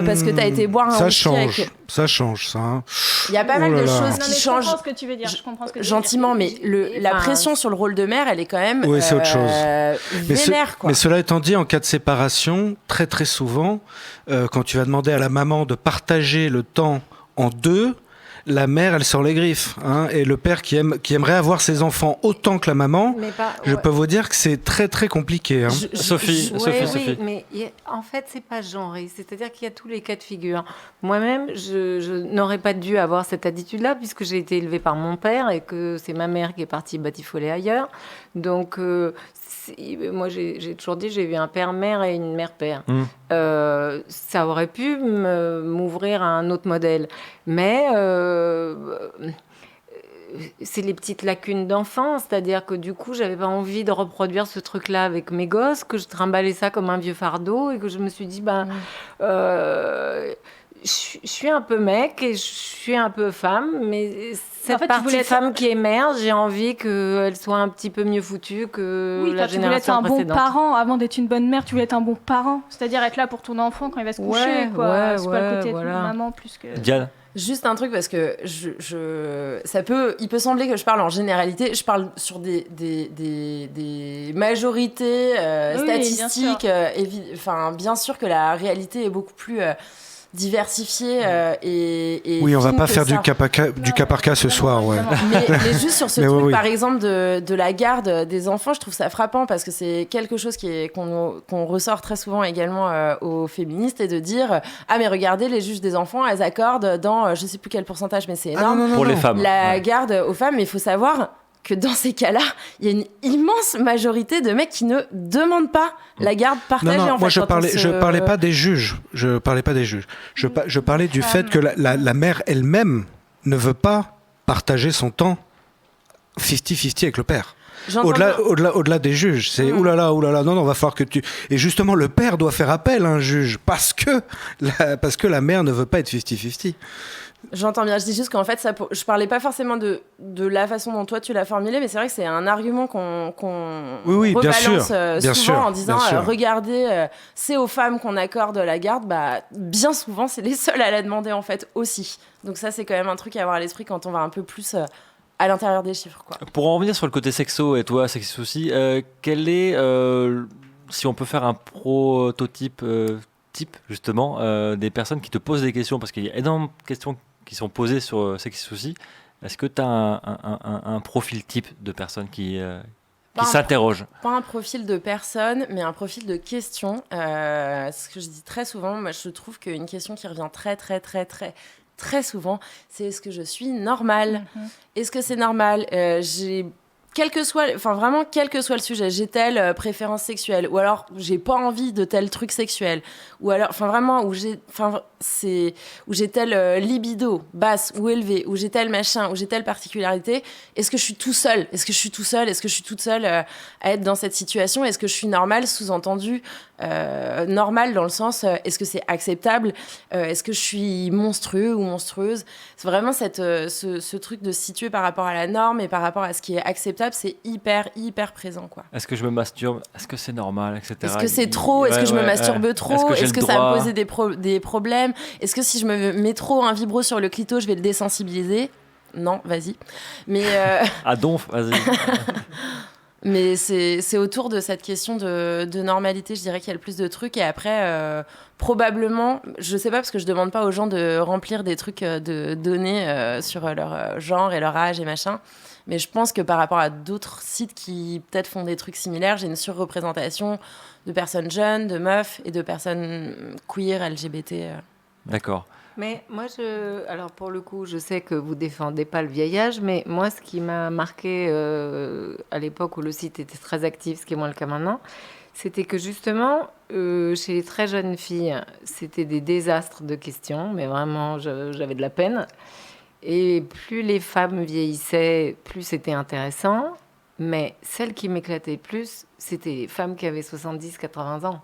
parce que tu as été boire un whisky avec... Ça change, ça. Hein. Il y a pas mal de choses qui changent. Je comprends ce que tu veux dire. Gentiment, mais la pression sur le rôle de mère, elle est quand même c'est autre chose. Vénère, quoi. Mais cela étant dit, en cas de séparation, très très souvent, quand tu vas demander à la maman de partager le temps en deux, la mère, elle sort les griffes. Hein, et le père qui aimerait avoir ses enfants autant que la maman, je peux vous dire que c'est très très compliqué. Hein. Sophie. Oui, mais en fait, c'est pas genré. C'est-à-dire qu'il y a tous les cas de figure. Moi-même, je n'aurais pas dû avoir cette attitude-là puisque j'ai été élevée par mon père et que c'est ma mère qui est partie batifoler ailleurs. Donc, moi, j'ai toujours dit, j'ai eu un père-mère et une mère-père. Ça aurait pu m'ouvrir à un autre modèle. Mais c'est les petites lacunes d'enfant, c'est-à-dire que du coup, j'avais pas envie de reproduire ce truc-là avec mes gosses, que je trimballais ça comme un vieux fardeau et que je me suis dit, je suis un peu mec et je suis un peu femme, mais cette partie femme qui émerge, j'ai envie qu'elle soit un petit peu mieux foutue que la génération précédente. Tu voulais être un bon parent avant d'être une bonne mère, tu voulais être un bon parent, c'est-à-dire être là pour ton enfant quand il va se coucher, quoi. C'est pas le côté de maman plus que... Diane. Juste un truc, parce que il peut sembler que je parle en généralité, je parle sur des majorités statistiques, bien sûr que la réalité est beaucoup plus diversifiée et oui, on va pas faire du cas par cas ce soir, ouais. Mais juste sur ce truc, par exemple, de la garde des enfants, je trouve ça frappant parce que c'est quelque chose qu'on ressort très souvent également aux féministes, et de dire mais regardez, les juges des enfants, elles accordent dans je sais plus quel pourcentage, mais c'est énorme, pour les femmes, la garde aux femmes. Mais il faut savoir que dans ces cas-là, il y a une immense majorité de mecs qui ne demandent pas la garde partagée. Non, moi je parlais pas des juges. Je parlais pas des juges. Je parlais du fait que la mère elle-même ne veut pas partager son temps 50-50 avec le père. Au-delà des juges, c'est oulala, non, va falloir que tu... Et justement, le père doit faire appel à un juge parce que la mère ne veut pas être 50-50. J'entends bien, je dis juste qu'en fait, je parlais pas forcément de la façon dont toi tu l'as formulé, mais c'est vrai que c'est un argument qu'on rebalance souvent en disant regardez, c'est aux femmes qu'on accorde la garde, bien souvent c'est les seules à la demander en fait aussi. Donc ça, c'est quand même un truc à avoir à l'esprit quand on va un peu plus à l'intérieur des chiffres, quoi. Pour en revenir sur le côté sexo, et toi, sexo aussi, quel est, si on peut faire un prototype justement, des personnes qui te posent des questions, parce qu'il y a énormément de questions qui sont posées sur Sex Souci. Est-ce que tu as un profil type de personnes qui s'interrogent? Pas un profil de personne, mais un profil de question. Ce que je dis très souvent, moi je trouve qu'une question qui revient très très très très très souvent, c'est est-ce que je suis normale ? Est-ce que c'est normal ? Quel que soit le sujet, j'ai telle préférence sexuelle, ou alors j'ai pas envie de tel truc sexuel, ou alors, où j'ai telle libido basse ou élevée, ou j'ai tel machin, ou j'ai telle particularité. Est-ce que je suis tout seul ? Est-ce que je suis toute seule à être dans cette situation ? Est-ce que je suis normale, sous-entendu normale dans le sens, est-ce que c'est acceptable ? Est-ce que je suis monstrueux ou monstrueuse ? C'est vraiment ce truc de se situer par rapport à la norme et par rapport à ce qui est acceptable, c'est hyper, hyper présent, quoi. Est-ce que je me masturbe ? Est-ce que c'est normal, etc. Est-ce que c'est trop ? Est-ce que je me masturbe trop ? Est-ce que ça droit... va me poser des problèmes ? Est-ce que si je me mets trop un vibro sur le clito, je vais le désensibiliser ? Non, vas-y. Mais Ah donf, vas-y. Mais c'est autour de cette question de normalité, je dirais qu'il y a le plus de trucs. Et après, probablement, je sais pas, parce que je demande pas aux gens de remplir des trucs de données sur leur genre et leur âge et machin. Mais je pense que par rapport à d'autres sites qui peut-être font des trucs similaires, j'ai une surreprésentation de personnes jeunes, de meufs et de personnes queer, LGBT. D'accord. Mais moi, alors pour le coup, je sais que vous défendez pas le vieil âge, mais moi, ce qui m'a marqué à l'époque où le site était très actif, ce qui est moins le cas maintenant, c'était que justement, chez les très jeunes filles, c'était des désastres de questions, mais vraiment, j'avais de la peine. Et plus les femmes vieillissaient, plus c'était intéressant. Mais celles qui m'éclataient plus, c'était les femmes qui avaient 70-80 ans.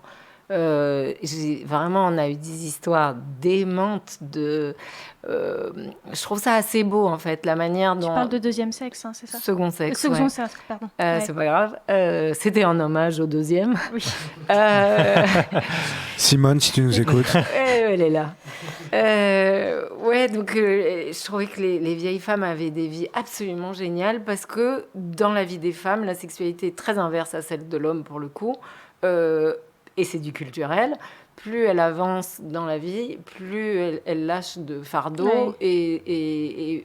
Vraiment, on a eu des histoires démentes de... je trouve ça assez beau, en fait, la manière dont... Tu parles de deuxième sexe, hein, c'est ça ? Second sexe, Second sexe, pardon. C'est pas grave. C'était en hommage au deuxième. Oui. Simone, si tu nous écoutes. Elle est là. Donc je trouvais que les vieilles femmes avaient des vies absolument géniales parce que dans la vie des femmes, la sexualité est très inverse à celle de l'homme pour le coup. Et c'est du culturel. Plus elle avance dans la vie, plus elle lâche de fardeau. Ouais.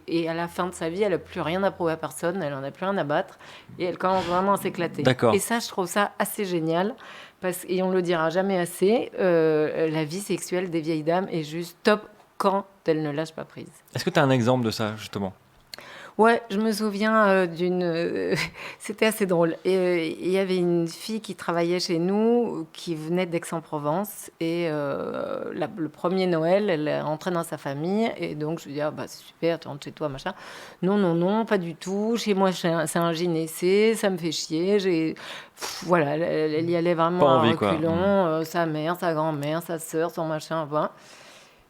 Et à la fin de sa vie, elle n'a plus rien à prouver à personne, elle n'en a plus rien à battre. Et elle commence vraiment à s'éclater. D'accord. Et ça, je trouve ça assez génial. Et on ne le dira jamais assez, la vie sexuelle des vieilles dames est juste top quand elles ne lâchent pas prise. Est-ce que tu as un exemple de ça, justement ? Ouais, je me souviens c'était assez drôle. Il y avait une fille qui travaillait chez nous, qui venait d'Aix-en-Provence. Et le premier Noël, elle est rentrée dans sa famille. Et donc, je lui dis, c'est super, tu rentres chez toi, machin. Non, pas du tout. Chez moi, c'est un gynécée, ça me fait chier. Voilà, elle y allait vraiment à reculons. Sa mère, sa grand-mère, sa sœur, son machin, voilà.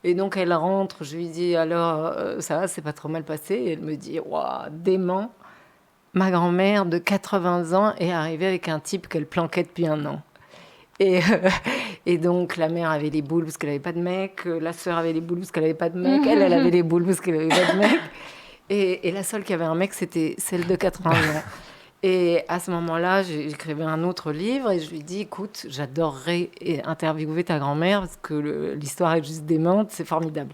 Et donc, elle rentre, je lui dis, alors, ça va, c'est pas trop mal passé. Et elle me dit, waouh, dément, ma grand-mère de 80 ans est arrivée avec un type qu'elle planquait depuis 1 an. Et donc, la mère avait les boules parce qu'elle n'avait pas de mec, la sœur avait les boules parce qu'elle n'avait pas de mec, elle avait les boules parce qu'elle n'avait pas de mec. Et la seule qui avait un mec, c'était celle de 80 ans. Et à ce moment-là, j'écrivais un autre livre et je lui dis, écoute, j'adorerais interviewer ta grand-mère parce que l'histoire est juste démente, c'est formidable.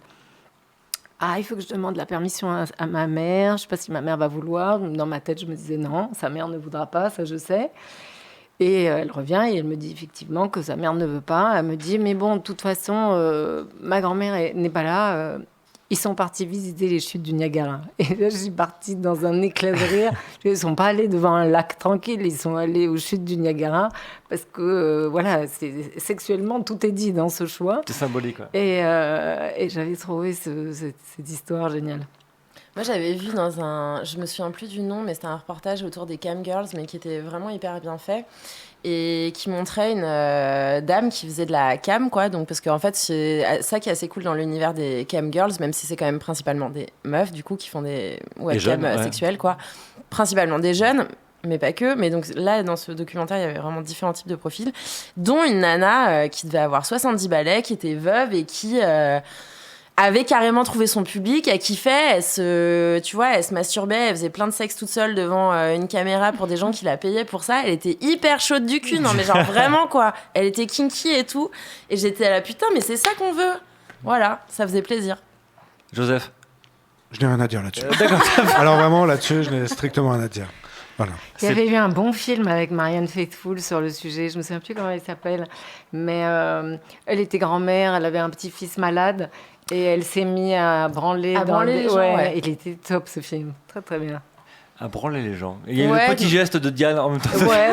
Ah, il faut que je demande la permission à ma mère, je ne sais pas si ma mère va vouloir. Dans ma tête, je me disais non, sa mère ne voudra pas, ça je sais. Et elle revient et elle me dit effectivement que sa mère ne veut pas. Elle me dit, mais bon, de toute façon, ma grand-mère n'est pas là. Ils sont partis visiter les chutes du Niagara. Et là, je suis partie dans un éclat de rire. Ils ne sont pas allés devant un lac tranquille, ils sont allés aux chutes du Niagara. Parce que, sexuellement, tout est dit dans ce choix. C'est symbolique, quoi. Et j'avais trouvé cette histoire géniale. Moi, j'avais vu je me souviens plus du nom, mais c'était un reportage autour des cam girls, mais qui était vraiment hyper bien fait. Et qui montrait une dame qui faisait de la cam, quoi. Donc, parce qu'en fait, c'est ça qui est assez cool dans l'univers des cam girls, même si c'est quand même principalement des meufs, du coup, qui font des webcams sexuelles, quoi. Principalement des jeunes, mais pas que. Mais donc là, dans ce documentaire, il y avait vraiment différents types de profils, dont une nana qui devait avoir 70 balais, qui était veuve et qui... avait carrément trouvé son public, elle kiffait, elle se masturbait, elle faisait plein de sexe toute seule devant une caméra pour des gens qui la payaient pour ça. Elle était hyper chaude du cul, non mais genre vraiment quoi. Elle était kinky et tout. Et j'étais là, putain, mais c'est ça qu'on veut. Voilà, ça faisait plaisir. Joseph ? Je n'ai rien à dire là-dessus. Alors vraiment, là-dessus, je n'ai strictement rien à dire. Voilà. Il y avait eu un bon film avec Marianne Faithfull sur le sujet, je ne me souviens plus comment elle s'appelle, mais elle était grand-mère, elle avait un petit-fils malade Et elle s'est mise à branler. Les gens, ouais. Il était top ce film, très très bien. À branler les gens. Il y a le petit geste de Diane en même temps. Ouais.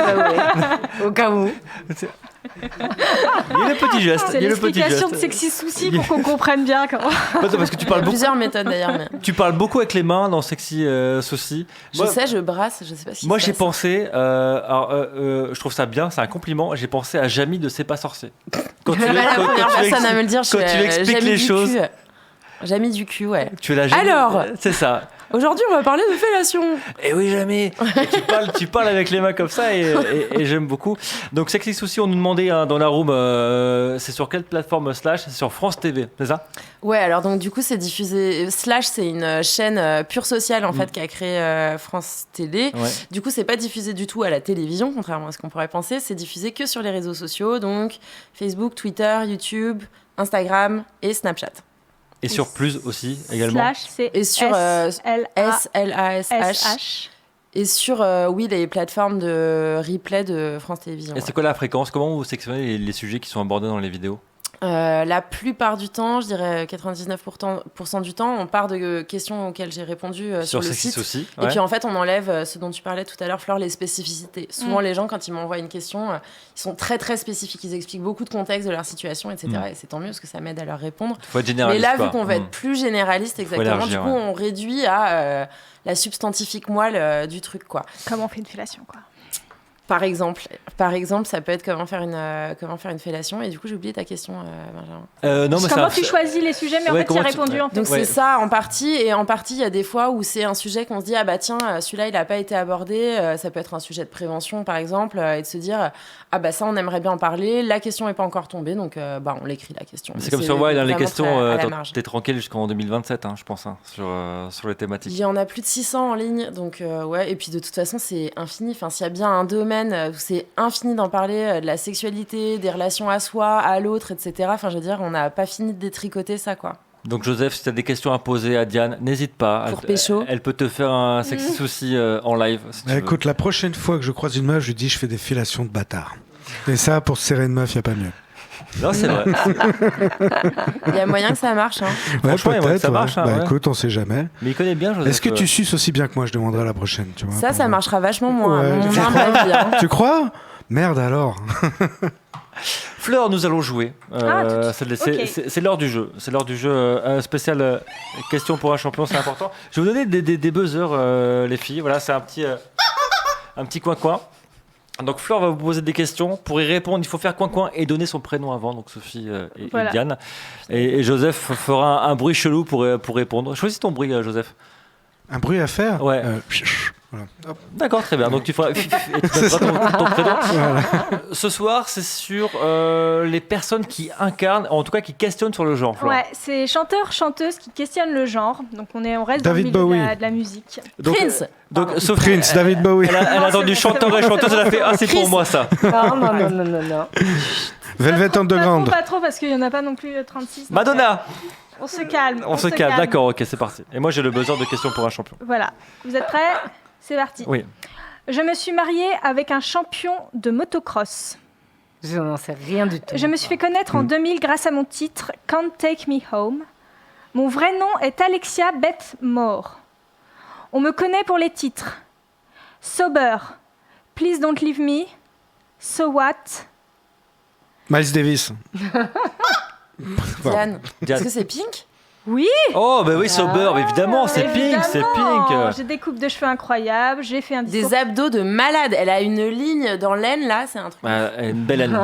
Au cas où. Il y a le petit geste. C'est l'explication de Sexy Souci pour qu'on comprenne bien comment. Parce que tu parles beaucoup. Plusieurs méthodes d'ailleurs. Mais... Tu parles beaucoup avec les mains dans Sexy Souci. Je brasse, je sais pas si. Moi, j'ai pensé. Je trouve ça bien, c'est un compliment. J'ai pensé à Jamie de C'est pas sorcier. Quand tu la première personne à me le dire, quand tu expliques les choses. Jamie du cul, ouais. Tu es la Jamie. Alors, c'est ça. Aujourd'hui, on va parler de fellation. Et oui, jamais. Tu parles avec les mains comme ça et j'aime beaucoup. Donc, Sexy Souci, on nous demandait dans la room, c'est sur quelle plateforme Slash? C'est sur France TV, c'est ça? Ouais, alors donc du coup, c'est diffusé. Slash, c'est une chaîne pure sociale en fait qu'a créé France Télé. Ouais. Du coup, c'est pas diffusé du tout à la télévision, contrairement à ce qu'on pourrait penser. C'est diffusé que sur les réseaux sociaux, donc Facebook, Twitter, YouTube, Instagram et Snapchat. Et sur Plus aussi, également. Slash, c'est et sur S-L-A-S-H. Et sur, les plateformes de replay de France Télévisions. Et c'est quoi la fréquence? Comment vous sélectionnez les sujets qui sont abordés dans les vidéos? La plupart du temps, je dirais 99% du temps, on part de questions auxquelles j'ai répondu sur le site. Aussi, ouais. Et puis en fait, on enlève ce dont tu parlais tout à l'heure, Flore, les spécificités. Souvent, les gens, quand ils m'envoient une question, ils sont très très spécifiques. Ils expliquent beaucoup de contexte de leur situation, etc. Et c'est tant mieux parce que ça m'aide à leur répondre. Faut être généraliste. Mais là, vu qu'on va être plus généraliste, exactement, du coup, on réduit à la substantifique moelle du truc, quoi. Comment on fait une fellation, quoi. Par exemple, ça peut être comment faire une fellation. Et du coup, j'ai oublié ta question, Benjamin. Non, mais comment tu choisis les sujets, mais en fait, tu as répondu. En fait. Donc, c'est ça, en partie. Et en partie, il y a des fois où c'est un sujet qu'on se dit, ah bah tiens, celui-là, il n'a pas été abordé. Ça peut être un sujet de prévention, par exemple. Et de se dire, ah bah ça, on aimerait bien en parler. La question n'est pas encore tombée. Donc, on l'écrit, la question. C'est comme sur dans les questions, t'es tranquille jusqu'en 2027, je pense, sur les thématiques. Il y en a plus de 600 en ligne. Donc, Et puis, de toute façon, c'est infini. Enfin, s'il y a bien un domaine où c'est infini d'en parler, de la sexualité, des relations à soi, à l'autre, etc. Enfin, je veux dire, on n'a pas fini de détricoter ça, quoi. Donc, Joseph, si tu as des questions à poser à Diane, n'hésite pas. Pour pécho. Elle peut te faire un Sexy Souci en live. Si tu écoute, la prochaine fois que je croise une meuf, je lui dis je fais des fellations de bâtard. Et ça, pour se serrer une meuf, il n'y a pas mieux. Non, c'est vrai. Il y a moyen que ça marche. Ouais, peut-être. Ça marche. Écoute, on sait jamais. Mais il connaît bien, Joseph. Est-ce que tu suces aussi bien que moi? Je demanderai la prochaine. Tu vois, ça marchera vachement moins. Ouais. Tu crois? Merde alors. Fleur, nous allons jouer. C'est l'heure du jeu. C'est l'heure du jeu spécial question pour un champion, c'est important. Je vais vous donner des buzzers, les filles. Voilà, c'est un petit coin-coin. Donc Fleur va vous poser des questions. Pour y répondre, il faut faire coin-coin et donner son prénom avant. Donc Sophie et Diane. Et Joseph fera un bruit chelou pour répondre. Choisis ton bruit, Joseph. Un bruit à faire? Ouais. Voilà. D'accord, très bien. Donc tu feras et tu mettras ton prénom. Voilà. Ce soir, c'est sur les personnes qui incarnent, en tout cas qui questionnent sur le genre. Flore. Ouais, c'est chanteurs, chanteuses qui questionnent le genre. Donc on reste David dans le milieu Bowie. de la musique. Donc, Prince. Donc Sophie, Prince, David Bowie. Elle a entendu chanteur et chanteuse, elle a fait c'est pour moi ça. Non. Velvet Underground. Pas trop parce qu'il n'y en a pas non plus 36. Madonna. On se calme. On se calme, d'accord, ok, c'est parti. Et moi j'ai le buzzer de questions pour un champion. Voilà. Vous êtes prêts? C'est parti. Oui. Je me suis mariée avec un champion de motocross. Je n'en sais rien du tout. Je me suis fait connaître en 2000 grâce à mon titre Can't Take Me Home. Mon vrai nom est Alexia Beth Moore. On me connaît pour les titres Sober, Please Don't Leave Me, So What. Miles Davis. Diane, est-ce que c'est Pink? Oui. Oh, bah oui, Sober, évidemment, c'est Pink, c'est Pink. J'ai des coupes de cheveux incroyables, j'ai fait un discours. Des abdos de malade. Elle a une ligne dans l'aine, là, c'est un truc. Une belle haine.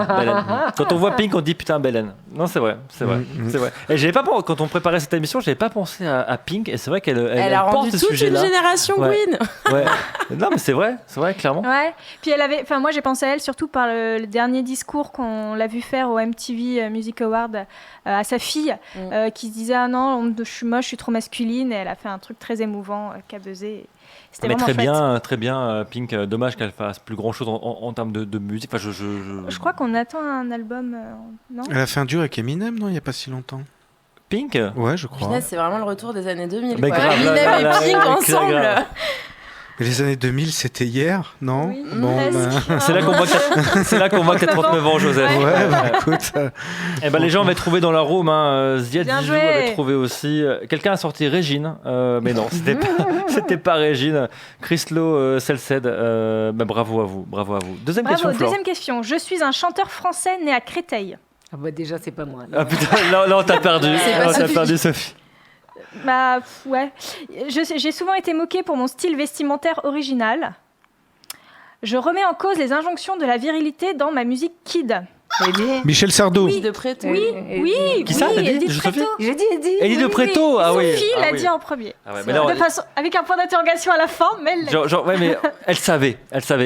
Quand on voit Pink, on dit putain, belle haine. Non, c'est vrai. Et j'avais pas, quand on préparait cette émission, j'avais pas pensé à Pink, et c'est vrai qu'elle a rendu porte ce toute une génération Queen. Ouais. Non, mais c'est vrai, clairement. Ouais. Puis moi j'ai pensé à elle surtout par le dernier discours qu'on l'a vu faire au MTV Music Award à sa fille, qui se disait ah non, je suis moche, je suis trop masculine, et elle a fait un truc très émouvant qui a buzzé. C'était vraiment chouette. Très bien, Pink. Dommage qu'elle fasse plus grand chose en termes de musique. Enfin, je crois qu'on attend un album, non? Elle a fait un duo avec Eminem, non, il n'y a pas si longtemps. Pink? Ouais, je crois. Punaise, c'est vraiment le retour des années 2000. Grave, Eminem et Pink ensemble. Mais les années 2000, c'était hier, non? Oui, Bon, presque. C'est là qu'on voit que t'as 39 ans, Joseph. Ouais, bah, écoute. Eh ben, les gens avaient trouvé dans la room, Ziad Bien Zizou joué. avait trouvé aussi. Quelqu'un a sorti Régine, mais non, c'était pas Régine. Chrislo Selced, bravo à vous, bravo à vous. Deuxième Bravo, question, Flore. deuxième question. Je suis un chanteur français né à Créteil. Ah bah déjà, c'est pas moi. Ah putain, là on t'a perdu. C'est Là, pas on t'a Sophie. perdu, Sophie. Bah ouais. J'ai souvent été moquée pour mon style vestimentaire original. Je remets en cause les injonctions de la virilité dans ma musique kid. Michel Sardou. De près, Oui, oui, Qui ça, t'as dit Edith Sophie Preto. J'ai dit Eddie. Eddie de Preto, ah oui. Sophie Ah l'a oui. dit en premier. Ah ouais, mais là, De façon, avec un point d'interrogation à la fin, mais elle l'a dit. ouais, mais elle savait.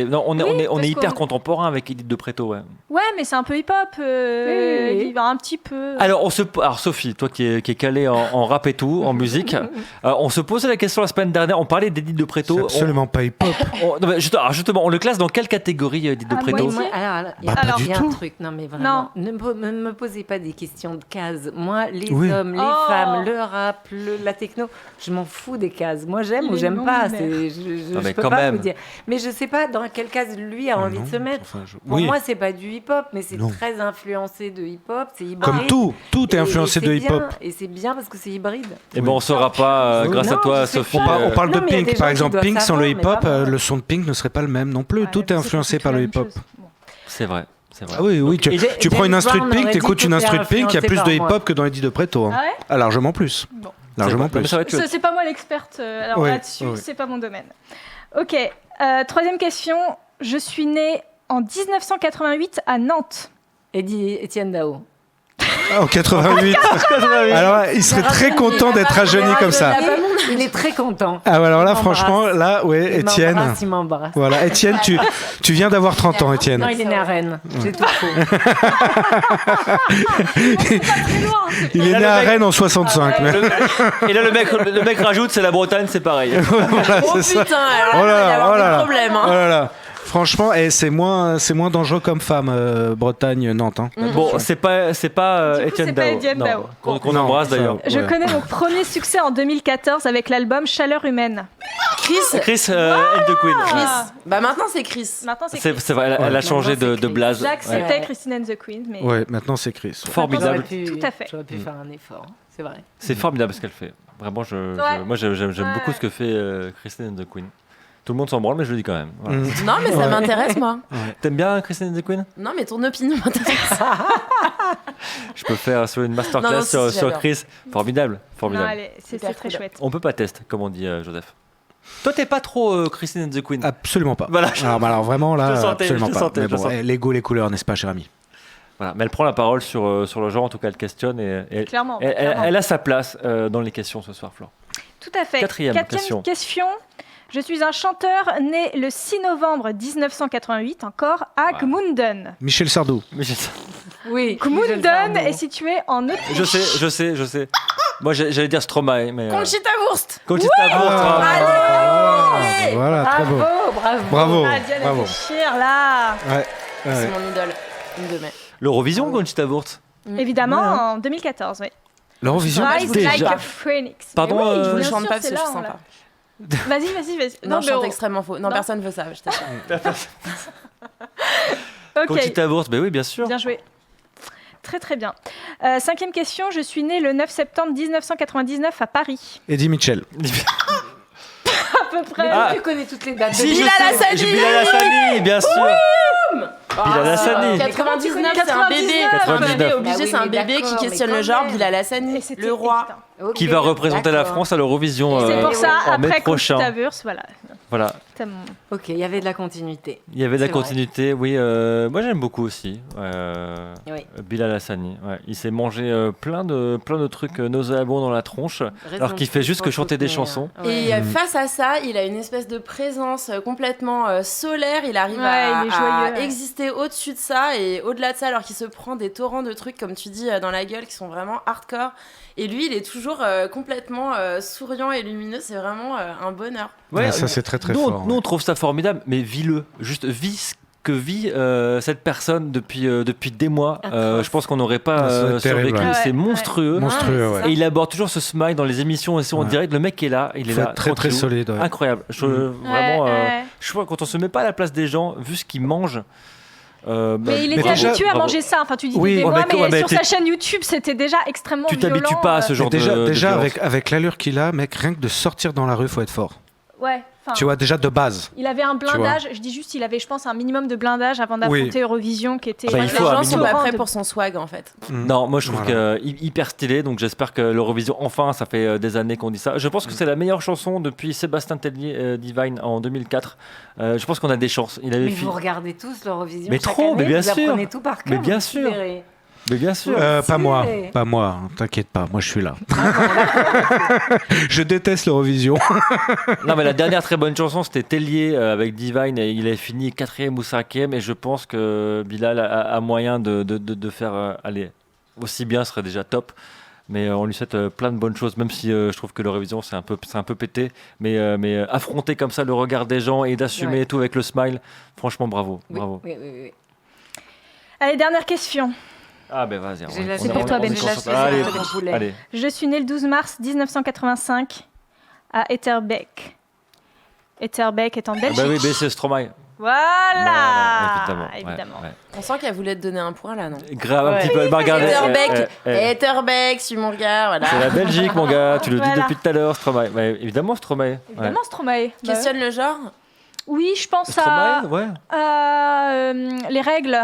Non, on est parce hyper qu'on- contemporain avec Edith de Preto, ouais. Ouais, mais c'est un peu hip-hop. Oui. Il va un petit peu. Alors Sophie, toi qui est calée en rap et tout, en musique, on se posait la question la semaine dernière. On parlait d'Edith de C'est Preto. absolument pas hip-hop. Non, mais justement, on le classe dans quelle catégorie, Edith de À Preto? moitié. Alors, il y Bah, a, pas il y a du un tout. truc, non mais vraiment, ne me posez pas des questions de cases. Moi, les Oui. hommes, les Oh. femmes, le rap, la techno, je m'en fous des cases. Moi, j'aime Il ou est j'aime pas. non-binaire. Je Non, mais peux quand pas même. vous dire. Mais je sais pas dans quelle case lui a envie Non, de se mettre. enfin, Pour oui. moi, c'est pas du hip-hop, mais c'est Non. très influencé de hip-hop. C'est hybride. Comme tout est influencé Et de c'est hip-hop. bien, et c'est bien parce que c'est hybride. Eh ben, on saura pas grâce à Non, toi, je sais Sophie. pas. On parle Non, de mais il y a des Pink, gens par qui exemple. doivent Pink sans le savoir, mais hip-hop, pas moi. le son de Pink ne serait pas le même non plus. Ouais, Tout est c'est influencé plus par la le même hip-hop. chose. Bon. C'est vrai. Ah oui, oui, Et tu prends une James instru de Brown Pink, aurait t'écoutes dit une que instru de t'es Pink, il y a plus de influencé par hip-hop que dans Eddie de Preto. Hein. Ah ouais Ah, largement plus. Bon. Largement Non, mais plus. ça va être C'est pas moi l'experte. Alors Ouais, là-dessus, ouais. c'est pas mon domaine. Ok. Troisième question. Je suis née en 1988 à Nantes. Étienne Dao. Ah, en 88. Alors, il serait très content d'être rajeuni comme ça. Il est très content. Ah, alors là, Il m'embrasse. franchement, là, ouais, Étienne. Il m'embrasse. Voilà, Étienne, tu viens d'avoir 30 ans, Étienne. Non, il est né à Rennes. J'ai tout faux. Très loin. Il est né à Rennes en 65. mais- Et là, le mec rajoute, c'est la Bretagne, c'est pareil. Voilà, Oh c'est ça. putain, alors Oh là, il va y là là, avoir oh là des là. problèmes. Oh Hein. là là. Franchement, c'est moins dangereux comme femme, Bretagne, Nantes. Hein. Bon, c'est pas Du coup, Étienne c'est pas Dao. Étienne Non, Dao. qu'on Non, embrasse ça- d'ailleurs. Je Ouais. connais mon premier succès en 2014 avec l'album Chaleur humaine. Chris, Chris and the Queen. Chris. Ah. Bah maintenant c'est Chris. Maintenant, c'est C'est Chris. vrai, elle a Ouais. changé Maintenant, de c'est Chris. blase. Jacques, Ouais. c'était Christine and the Queen, mais Ouais, maintenant c'est Chris. Formidable. Tout à fait. J'aurais pu faire un effort. C'est vrai. C'est formidable ce qu'elle fait. Vraiment, moi j'aime beaucoup ce que fait Christine and the Queen. Tout le monde s'en branle, mais je le dis quand même. Voilà. Non mais ça m'intéresse moi. T'aimes bien Christine and the Queen? Non mais ton opinion m'intéresse. Je peux faire sur une masterclass Non, non, si, sur j'adore. Chris. Formidable, Non, formidable. allez, c'est Super très cool. chouette. On peut pas tester, comme on dit Joseph. Toi, t'es pas trop Christine and the Queen. Absolument pas. Voilà. Alors vraiment là, Je sentais, absolument je pas. sentais, Mais je bon, sentais. les goûts, les couleurs, n'est-ce pas, cher ami? Voilà. Mais elle prend la parole sur le genre, en tout cas, elle questionne et Clairement. elle, clairement. elle a sa place dans les questions ce soir, Flore. Tout à fait. Quatrième question. question. Je suis un chanteur né le 6 novembre 1988, encore à Gmunden. Michel Sardou. Mais Oui. Gmunden est situé en Autriche. je sais. Moi, j'allais dire Stromae, mais. Conchita Wurst. Conchita Wurst. Voilà, très beau. Bravo. Bravo. Ah, Diane Bravo. Réfléchir, là. Ouais. C'est Ouais. mon idole. Une de mes. L'Eurovision, Conchita Wurst. Évidemment, Ouais, hein. en 2014, oui. L'Eurovision, Ah, Rise déjà. like a phoenix. Pardon, Mais oui, je Je vous le bien chante sûr, pas parce c'est que je là, suis on l'a. sympa. Vas-y. Non, je mais chante on- extrêmement faux. Non, Non. personne veut ça, je t'assure. Ok, Conchita Wurst, ben oui, bien sûr. bien joué. Très très bien. Cinquième question, je suis née le 9 septembre 1999 à Paris. Eddie Mitchell. À peu près. Ah. Tu connais toutes les dates. Si, de je Bilal sais, Hassani. j'ai Bilal Hassani, bien sûr. Bilal Hassani. 99, c'est un bébé. 99. Un bébé obligé, Bah oui, c'est un mais bébé qui d'accord, questionne mais le quand genre. même. Bilal Et Hassani, c'était le roi. évident. Qui va représenter la France à l'Eurovision C'est pour ça, en mai après prochain. Conchita Wurst, voilà. Voilà, T'as mon- Ok, il y avait de la continuité. il y avait de la C'est vrai. continuité. Oui, moi j'aime beaucoup aussi. Oui. Bilal Hassani. Ouais. Il s'est mangé plein de trucs nauséabonds dans la tronche, alors qu'il fait juste que chanter des chansons. Et face à ça, il a une espèce de présence complètement solaire. Il arrive Ouais, à, il est joyeux, à ouais. exister au-dessus de ça et au-delà de ça, alors qu'il se prend des torrents de trucs, comme tu dis, dans la gueule, qui sont vraiment hardcore. Et lui, il est toujours complètement souriant et lumineux. C'est vraiment un bonheur. Ouais, ça, c'est très, très nous, fort, Nous, ouais. on trouve ça formidable, mais vis-le. Juste vis que vit cette personne depuis des mois. Je pense qu'on n'aurait pas C'est terrible, survécu. ouais. C'est monstrueux. Monstrueux, ouais. Et il aborde toujours ce smile dans les émissions et en direct. Le mec est là, il est Faut là, être très très tranquillou. solide. Ouais. Incroyable. Vraiment, je crois que quand on se met pas à la place des gens, vu ce qu'ils mangent. Mais il était déjà, habitué à bravo. manger ça. Enfin, tu dis Oui, des mois, ouais, mais mais sur sa chaîne YouTube, c'était déjà extrêmement Tu violent. t'habitues pas à ce genre de Déjà violence. avec l'allure qu'il a, mec, rien que de sortir dans la rue, faut être fort. Ouais. Enfin, Tu vois, déjà de base. il avait un blindage. Je dis juste, il avait, je pense, un minimum de blindage avant d'affronter Eurovision, qui était. Ah bah, il Les faut un gens sont minimum. pas prêts pour son swag en fait. Non, moi je trouve Voilà. que hyper stylé, donc j'espère que l'Eurovision, enfin, ça fait des années qu'on dit ça. Je pense que c'est la meilleure chanson depuis Sébastien Tellier, Divine, en 2004. Je pense qu'on a des chances. Il avait Mais vous regardez tous l'Eurovision Mais chaque trop, année, mais bien vous sûr. apprenez tout par cœur. Mais bien vous sûr. considérez. Mais bien sûr. Pas moi, stylé. pas moi, hein, t'inquiète pas, moi je suis là. Je déteste l'Eurovision. Non, mais la dernière très bonne chanson, c'était Tellier avec Divine, et il avait fini 4e ou 5e, et je pense que Bilal a moyen de faire aller aussi bien, ce serait déjà top. Mais on lui souhaite plein de bonnes choses, même si je trouve que l'Eurovision c'est un peu pété. Mais affronter comme ça le regard des gens et d'assumer Ouais. tout avec le smile, franchement bravo. Oui, bravo. oui. Allez, dernière question. Ah ben vas-y. J'ai la- C'est pour toi, on est Ben. concentré. J'ai la Allez, spéciale de poulet. allez. Je suis née le 12 mars 1985 à Etterbeek. Etterbeek est en Ah Belgique. bah oui, mais c'est Stromae. Voilà, évidemment. Ouais, ouais. On sent qu'elle voulait te donner un point là, non? Grave, un Ouais. petit peu, elle m'a regardé. Etterbeek, suis mon regard, voilà. C'est la Belgique, mon gars, tu le dis Voilà. depuis tout à l'heure, Stromae. Ouais, évidemment, Stromae. Évidemment, Stromae. Bah, Questionne le genre. oui, je pense Stromae, ouais. à les règles.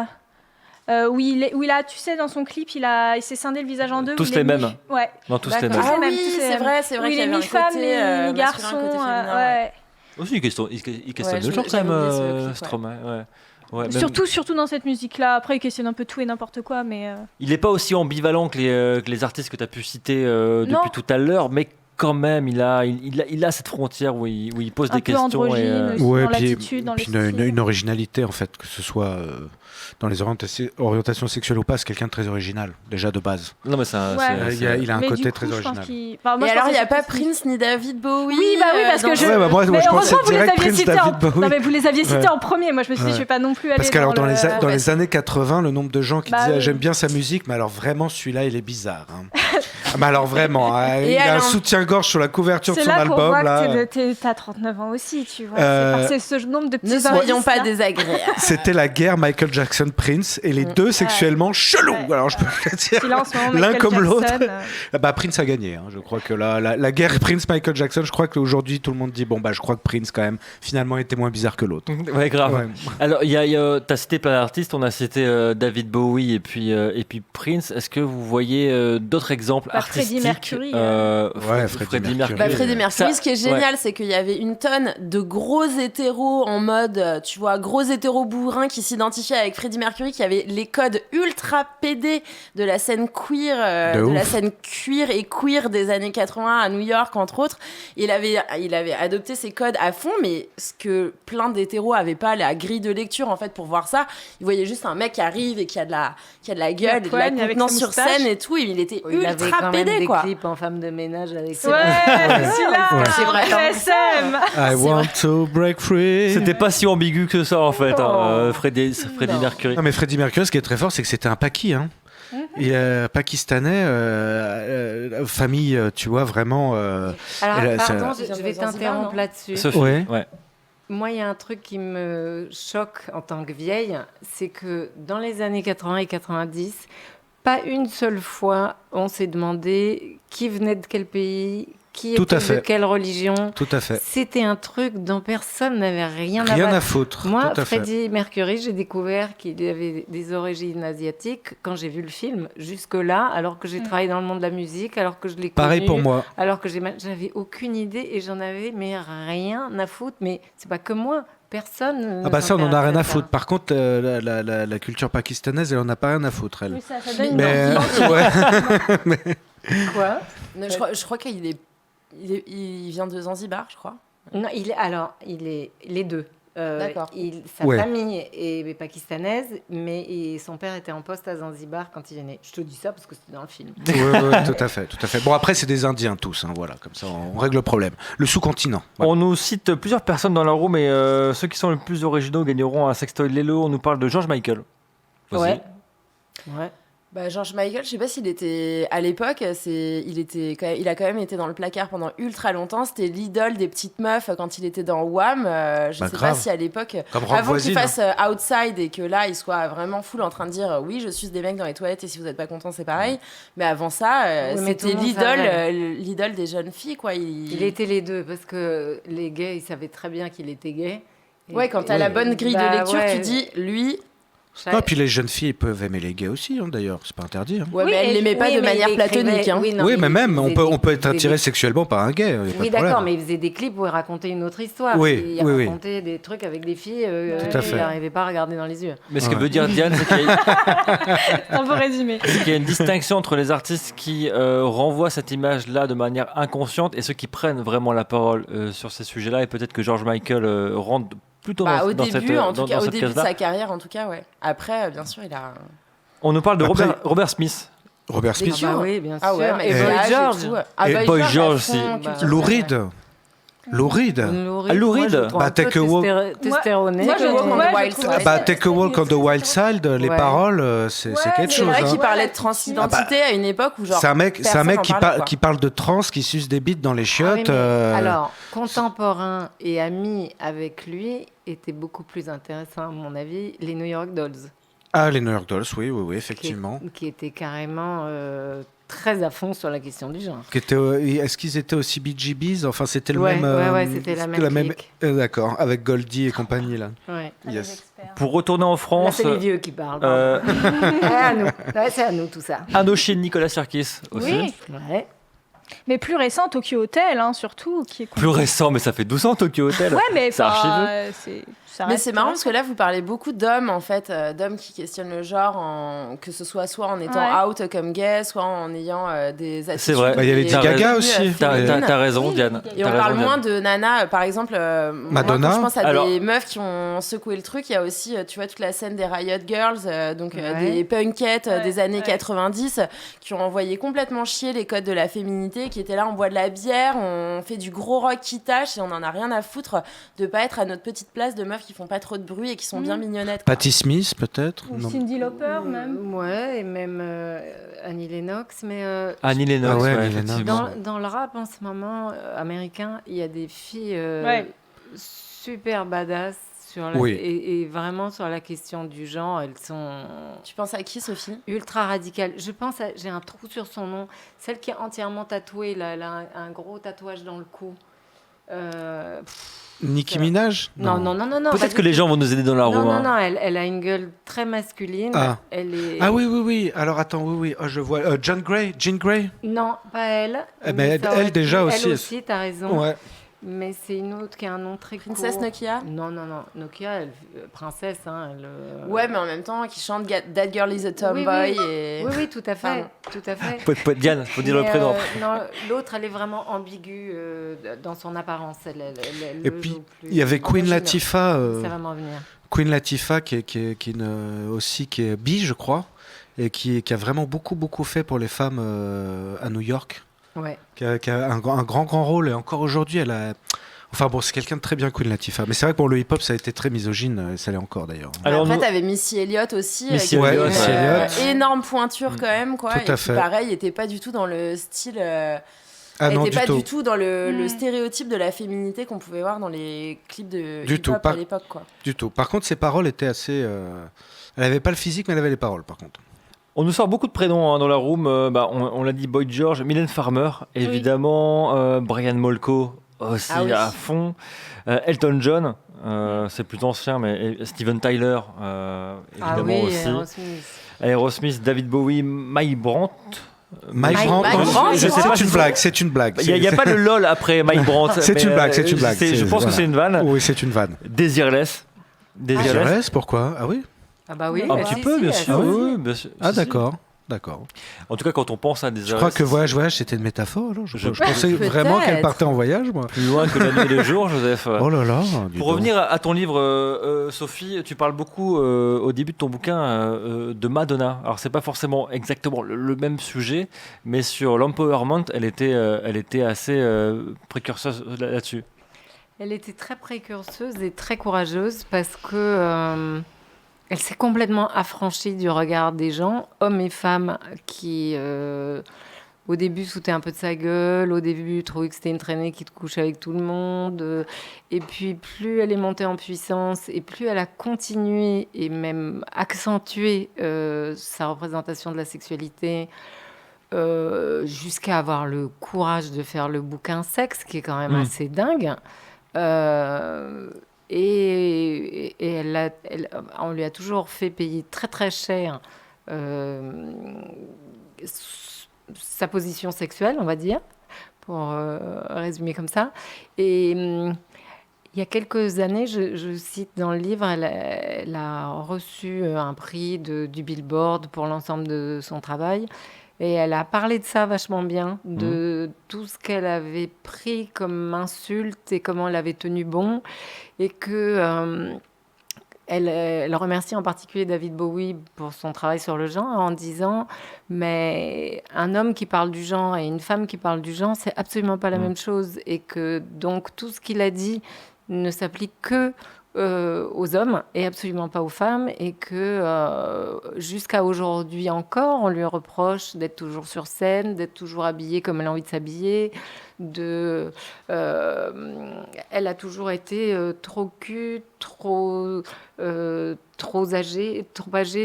Où il a, tu sais, dans son clip, il s'est scindé le visage en deux. Tous où il est les mêmes. Ouais. Non, tous les D'accord. mêmes. les Ah mêmes, oui, tous les c'est mêmes. vrai Où qu'il il y est avait un mi-femme, côté masculin, mi-garçon. un côté féminin, Ouais. Aussi, il questionne Ouais, le genre quand j'avais oublié ce même, clip, ouais. Stromae. Ouais. Ouais, même- Surtout dans cette musique-là. Après, il questionne un peu tout et n'importe quoi, mais. Il n'est pas aussi ambivalent que les artistes que tu as pu citer Non. depuis tout à l'heure, mais quand même, il a cette frontière où il pose Un des peu questions. androgyne aussi. Ouais, dans puis, l'attitude, dans le puis une style. originalité en fait, que ce soit dans les orientations sexuelles ou pas, c'est quelqu'un de très original, déjà de base. Non, mais c'est un- Ouais. c'est- Il a un Mais côté du très coup, je pense original. qu'il- Enfin, moi, Et je alors, pense il n'y a que pas c'est- Prince ni David Bowie. Oui, bah oui, parce que dans- je. Ouais, bah moi, mais je pensais heureusement, vous les direct aviez Prince, cités David Bowie. Non, mais vous les aviez cités Ouais. en premier. Moi, je me suis dit, Ouais. je vais pas non plus aller. Parce qu'alors dans le- les années 80, le nombre de gens qui Bah disaient oui. j'aime bien sa musique, mais alors vraiment celui-là il est bizarre. Hein. Ah, mais alors vraiment, hein, Et il a un alors soutien-gorge sur la couverture de C'est son là qu'on album voit là. que t'as 39 ans aussi, tu vois. Euh, C'est ce nombre de petits Ne soyons indices, pas là. désagréables. C'était la guerre Michael Jackson Prince et les deux sexuellement chelous. Ouais. Alors je peux te le dire. Puis là, en ce moment, L'un Michael comme Jackson, l'autre. Bah Prince a gagné. Hein. Je crois que la guerre Prince Michael Jackson, je crois qu'aujourd'hui tout le monde dit bon bah je crois que Prince quand même finalement était moins bizarre que l'autre. Ouais, grave. Ouais. Alors, t'as cité plein d'artistes, on a cité David Bowie et puis Prince. Est-ce que vous voyez d'autres exemples Bah, Freddie artistiques Mercury, Ouais, Freddie Mercury. Bah, Freddie Mercury, Ça- ce qui est génial, c'est qu'il y avait une tonne de gros hétéros en mode, tu vois, gros hétéros bourrins qui s'identifiaient avec Freddie Mercury, qui avait les codes ultra pédés de la scène queer, De de la ouf. scène cuir et queer des années 80 à New York, entre autres. Il avait adopté ces codes à fond, mais ce que plein d'hétéros avaient pas la grille de lecture, en fait, pour voir ça, ils voyaient juste un mec qui arrive et qui a de la gueule, et de la poigne avec contenance sa sur moustache. scène et tout, et il était Il avait ultra quand même pédé, des quoi. clips en femme de ménage avec ses Ouais, celui-là, Ouais. C'est vrai. SM. I want to break free. C'était pas si ambigu que ça en fait, Non. Freddie Non. Mercury. Non mais Freddie Mercury, ce qui est très fort, c'est que c'était un Paki, hein. Il est pakistanais, famille, tu vois, vraiment. Alors, Elle a- pardon, ça- je vais t'interrompre là-dessus. Sophie, Ouais. Moi, il y a un truc qui me choque en tant que vieille, c'est que dans les années 80 et 90, pas une seule fois on s'est demandé qui venait de quel pays, qui Tout était à fait. de quelle religion. Tout à fait. C'était un truc dont personne n'avait rien à Rien battre. à foutre. Moi, tout à fait. Freddie Mercury, j'ai découvert qu'il avait des origines asiatiques quand j'ai vu le film. Jusque-là, alors que j'ai travaillé dans le monde de la musique, alors que je l'ai Pareil connu, pour moi. alors que j'avais aucune idée et j'en avais mais rien à foutre. Mais c'est pas que moi, personne. Ah bah ça, on en a rien à ça. foutre. Par contre, la culture pakistanaise, elle en a pas rien à foutre, elle. Oui, ça donne une Mais envie. Quoi Non, je crois qu'il il vient de Zanzibar, je crois. Non, il est les deux. D'accord. Sa Ouais. famille est pakistanaise, mais son père était en poste à Zanzibar quand il est né. Je te dis ça parce que c'était dans le film. Ouais, tout à fait, tout à fait. Bon, après, c'est des Indiens tous, hein, voilà, comme ça, on règle le problème. Le sous-continent. Voilà. On nous cite plusieurs personnes dans la room et ceux qui sont les plus originaux gagneront un sextoy Lelo. On nous parle de George Michael. Aussi. Ouais. Bah, George Michael, je sais pas s'il était à l'époque, il a quand même été dans le placard pendant ultra longtemps. C'était l'idole des petites meufs quand il était dans Wham. Je sais grave. pas si à l'époque, Comme Rock avant qu'il Voisine, fasse Outside et que là il soit vraiment full en train de dire oui, je suis des mecs dans les toilettes et si vous êtes pas content c'est pareil. Mais avant ça, Oui, mais tout c'était le monde savait. l'idole des jeunes filles quoi. Il était les deux parce que les gays, ils savaient très bien qu'il était gay. Ouais, quand t'as la bonne grille de lecture, tu dis lui. Non, puis les jeunes filles peuvent aimer les gays aussi, hein, d'ailleurs, c'est pas interdit. Hein. Ouais, mais elle l'aimait pas de manière platonique. Hein. Oui, mais même, on peut être attiré sexuellement par un gay. Y a pas de Oui, problème. d'accord, mais il faisait des clips où il racontait une autre histoire. Oui, Il oui, racontait des trucs avec des filles Tout à qu'il fait. n'arrivait pas à regarder dans les yeux. Mais ce que veut dire Diane, c'est Un beau résumé. qu'il y a une distinction entre les artistes qui renvoient cette image-là de manière inconsciente et ceux qui prennent vraiment la parole sur ces sujets-là. Et peut-être que George Michael rentre plutôt Au dans début, cette, en tout dans, cas, dans au cette début de case-là. sa carrière, en tout cas, ouais. Après, bien sûr, il a. On nous parle de Après- Robert Smith. Robert Smith, Cure. Bah oui, bien sûr. Ah ouais, et mais Boy l'âge George. tout. Et Boy George à aussi. fond, Bah, culture Lou pop, Reed. ouais. Lou Reed. Lou Reed. Bah, Take a Walk. Testostéroné. Moi, je Take a trouve- Walk on ouais, the je Wild trouve Side. ça- Bah, Take a Walk on the Wild Side, les Ouais. paroles, c'est Ouais, quelque C'est chose. vrai hein. qu'il parlait de Ouais, transidentité à une époque où genre. C'est un mec personne en qui, parlait, quoi. qui parle de trans, qui suce des bites dans les Ah oui, chiottes. mais alors, contemporain et ami avec lui était beaucoup plus intéressant, à mon avis, les New York Dolls. Ah, les New York Dolls, oui, effectivement. Qui étaient carrément très à fond sur la question du genre. Est-ce qu'ils étaient aussi Bee Gees Bees? Enfin, c'était le Ouais, même. ouais, c'était la même clique. D'accord, avec Goldie et compagnie là. Ouais. Yes. Pour retourner en Là, France, c'est les vieux qui parlent. euh, Ouais, à nous. Ouais, c'est à nous tout ça. Indochine, Nicolas Sirkis aussi. Oui, Ouais. mais plus récent, Tokyo Hotel, hein, surtout. Qui est Plus récent, mais ça fait 12 ans Tokyo Hotel. Ouais, mais C'est enfin, archiveux. ça Mais reste c'est marrant récent. parce que là, vous parlez beaucoup d'hommes, en fait, d'hommes qui questionnent le genre, que ce soit en étant Ouais. out comme gay, soit en ayant des attitudes. C'est vrai. Bah, il y a Lady des- Gaga des- aussi. féminines. T'as raison, Oui, Diane. Lady Et T'as on raison, parle Diane. moins de Nana, par exemple. Moi, Madonna. quand je pense à Alors- des meufs qui ont secoué le truc, il y a aussi, tu vois, toute la scène des Riot Girls, Ouais. des punkettes Ouais, des années ouais. 90, qui ont envoyé complètement chier les codes de la féminité, qui étaient là, on boit de la bière, on fait du gros rock qui tâche, et on en a rien à foutre de pas être à notre petite place de meufs qui font pas trop de bruit et qui sont bien mignonnettes. quoi. Patti Smith, peut-être? Ou Non. Cyndi Lauper, même. Ouais, et même Annie Lennox. Mais Annie Lennox, Ah ouais, ouais, Annie effectivement. Lennox. dans le rap en ce moment américain, il y a des filles Ouais. super badass sur Oui. et vraiment sur la question du genre. Elles sont Tu penses à qui, Sophie? ultra radicales. Je pense j'ai un trou sur son nom. Celle qui est entièrement tatouée, là, elle a un gros tatouage dans le cou. Nicki Minaj? Non. pas Peut-être du que les tout. gens vont nous aider dans la room. Non, hein. non, elle a une gueule très masculine. Ah. Elle est... Ah oui. Alors attends, oui. Oh, je vois. Jean Grey? Non, pas elle. Eh ben, Mais elle- ça aurait elle, déjà, pu- aussi, Elle elle- aussi, t'as raison. Ouais. Mais c'est une autre qui a un nom très Princesse court. Nokia? Non. Nokia, princesse. Hein, Ouais, mais en même temps, qui chante That Girl is a Tomboy. Oui, et... Oui, tout à fait. Pardon. Tout à fait. Diane, faut dire le Mais, prénom. non, l'autre, elle est vraiment ambiguë dans son apparence. Elle Et le puis, joue plus. il y avait Queen Androgyne. Latifah. Ça va m'en venir. Queen Latifah qui est bi, je crois, et qui a vraiment beaucoup fait pour les femmes à New York, Ouais. qui a un grand rôle, et encore aujourd'hui elle a... Enfin bon, c'est quelqu'un de très bien, Queen Latifah, mais c'est vrai que pour le hip-hop ça a été très misogyne, et ça l'est encore d'ailleurs. Alors, Après, nous- t'avais Missy Elliott aussi, Missy qui avait Elliott, une, Missy Elliott. énorme pointure quand même, quoi. Tout à et fait. qui, pareil, était pas du tout dans le style. Ah non, était du pas tout. du tout dans le Mm. stéréotype de la féminité qu'on pouvait voir dans les clips de Du tout, hip-hop pas- à l'époque, quoi. Du tout. Par contre, ses paroles étaient assez... Elle avait pas le physique, mais elle avait les paroles, par contre. On nous sort beaucoup de prénoms hein, dans la room. On l'a dit, Boy George, Mylène Farmer, évidemment, Brian Molko aussi Ah oui. à fond, Elton John, c'est plus ancien, mais Steven Tyler, évidemment aussi. Aerosmith. Aerosmith, David Bowie, Mike Brandt. Mike Mike Brandt, Brandt, je sais c'est pas, pas c'est une si- blague, c'est une blague. Il n'y a pas le lol après Mike Brandt. C'est mais, une blague, c'est une blague. Je pense que Voilà. c'est une vanne. Oui, c'est une vanne. Désirless. Désirless, pourquoi? Ah oui? Ah bah oui. Un bah petit si, peu, si, bien elle sûr. aussi. Oui, bien sûr. Ah Si, d'accord. D'accord. En tout cas, quand on pense à des Je crois que voyage, c'était une métaphore. Alors. Je pensais vraiment qu'elle partait en voyage, moi. Plus loin que la nuit et le jour, Joseph. Oh là là. Pour revenir à ton livre, Sophie, tu parles beaucoup au début de ton bouquin de Madonna. Alors, c'est pas forcément exactement le même sujet, mais sur l'empowerment, elle était assez précurseuse là-dessus. Elle était très précurseuse et très courageuse parce que elle s'est complètement affranchie du regard des gens, hommes et femmes, qui au début foutaient un peu de sa gueule, au début trouvaient que c'était une traînée qui te couche avec tout le monde. Et puis plus elle est montée en puissance et plus elle a continué et même accentué sa représentation de la sexualité jusqu'à avoir le courage de faire le bouquin Sexe, qui est quand même assez dingue. Et on lui a toujours fait payer très très cher sa position sexuelle, on va dire, pour résumer comme ça. Et il y a quelques années, je cite dans le livre, elle a reçu un prix du Billboard pour l'ensemble de son travail. Et elle a parlé de ça vachement bien, de tout ce qu'elle avait pris comme insulte et comment elle avait tenu bon. Et que elle remercie en particulier David Bowie pour son travail sur le genre en disant « Mais un homme qui parle du genre et une femme qui parle du genre, c'est absolument pas la même chose. » Et que donc tout ce qu'il a dit ne s'applique que aux hommes et absolument pas aux femmes, et que jusqu'à aujourd'hui encore, on lui reproche d'être toujours sur scène, d'être toujours habillée comme elle a envie de s'habiller, elle a toujours été trop cul, trop âgée,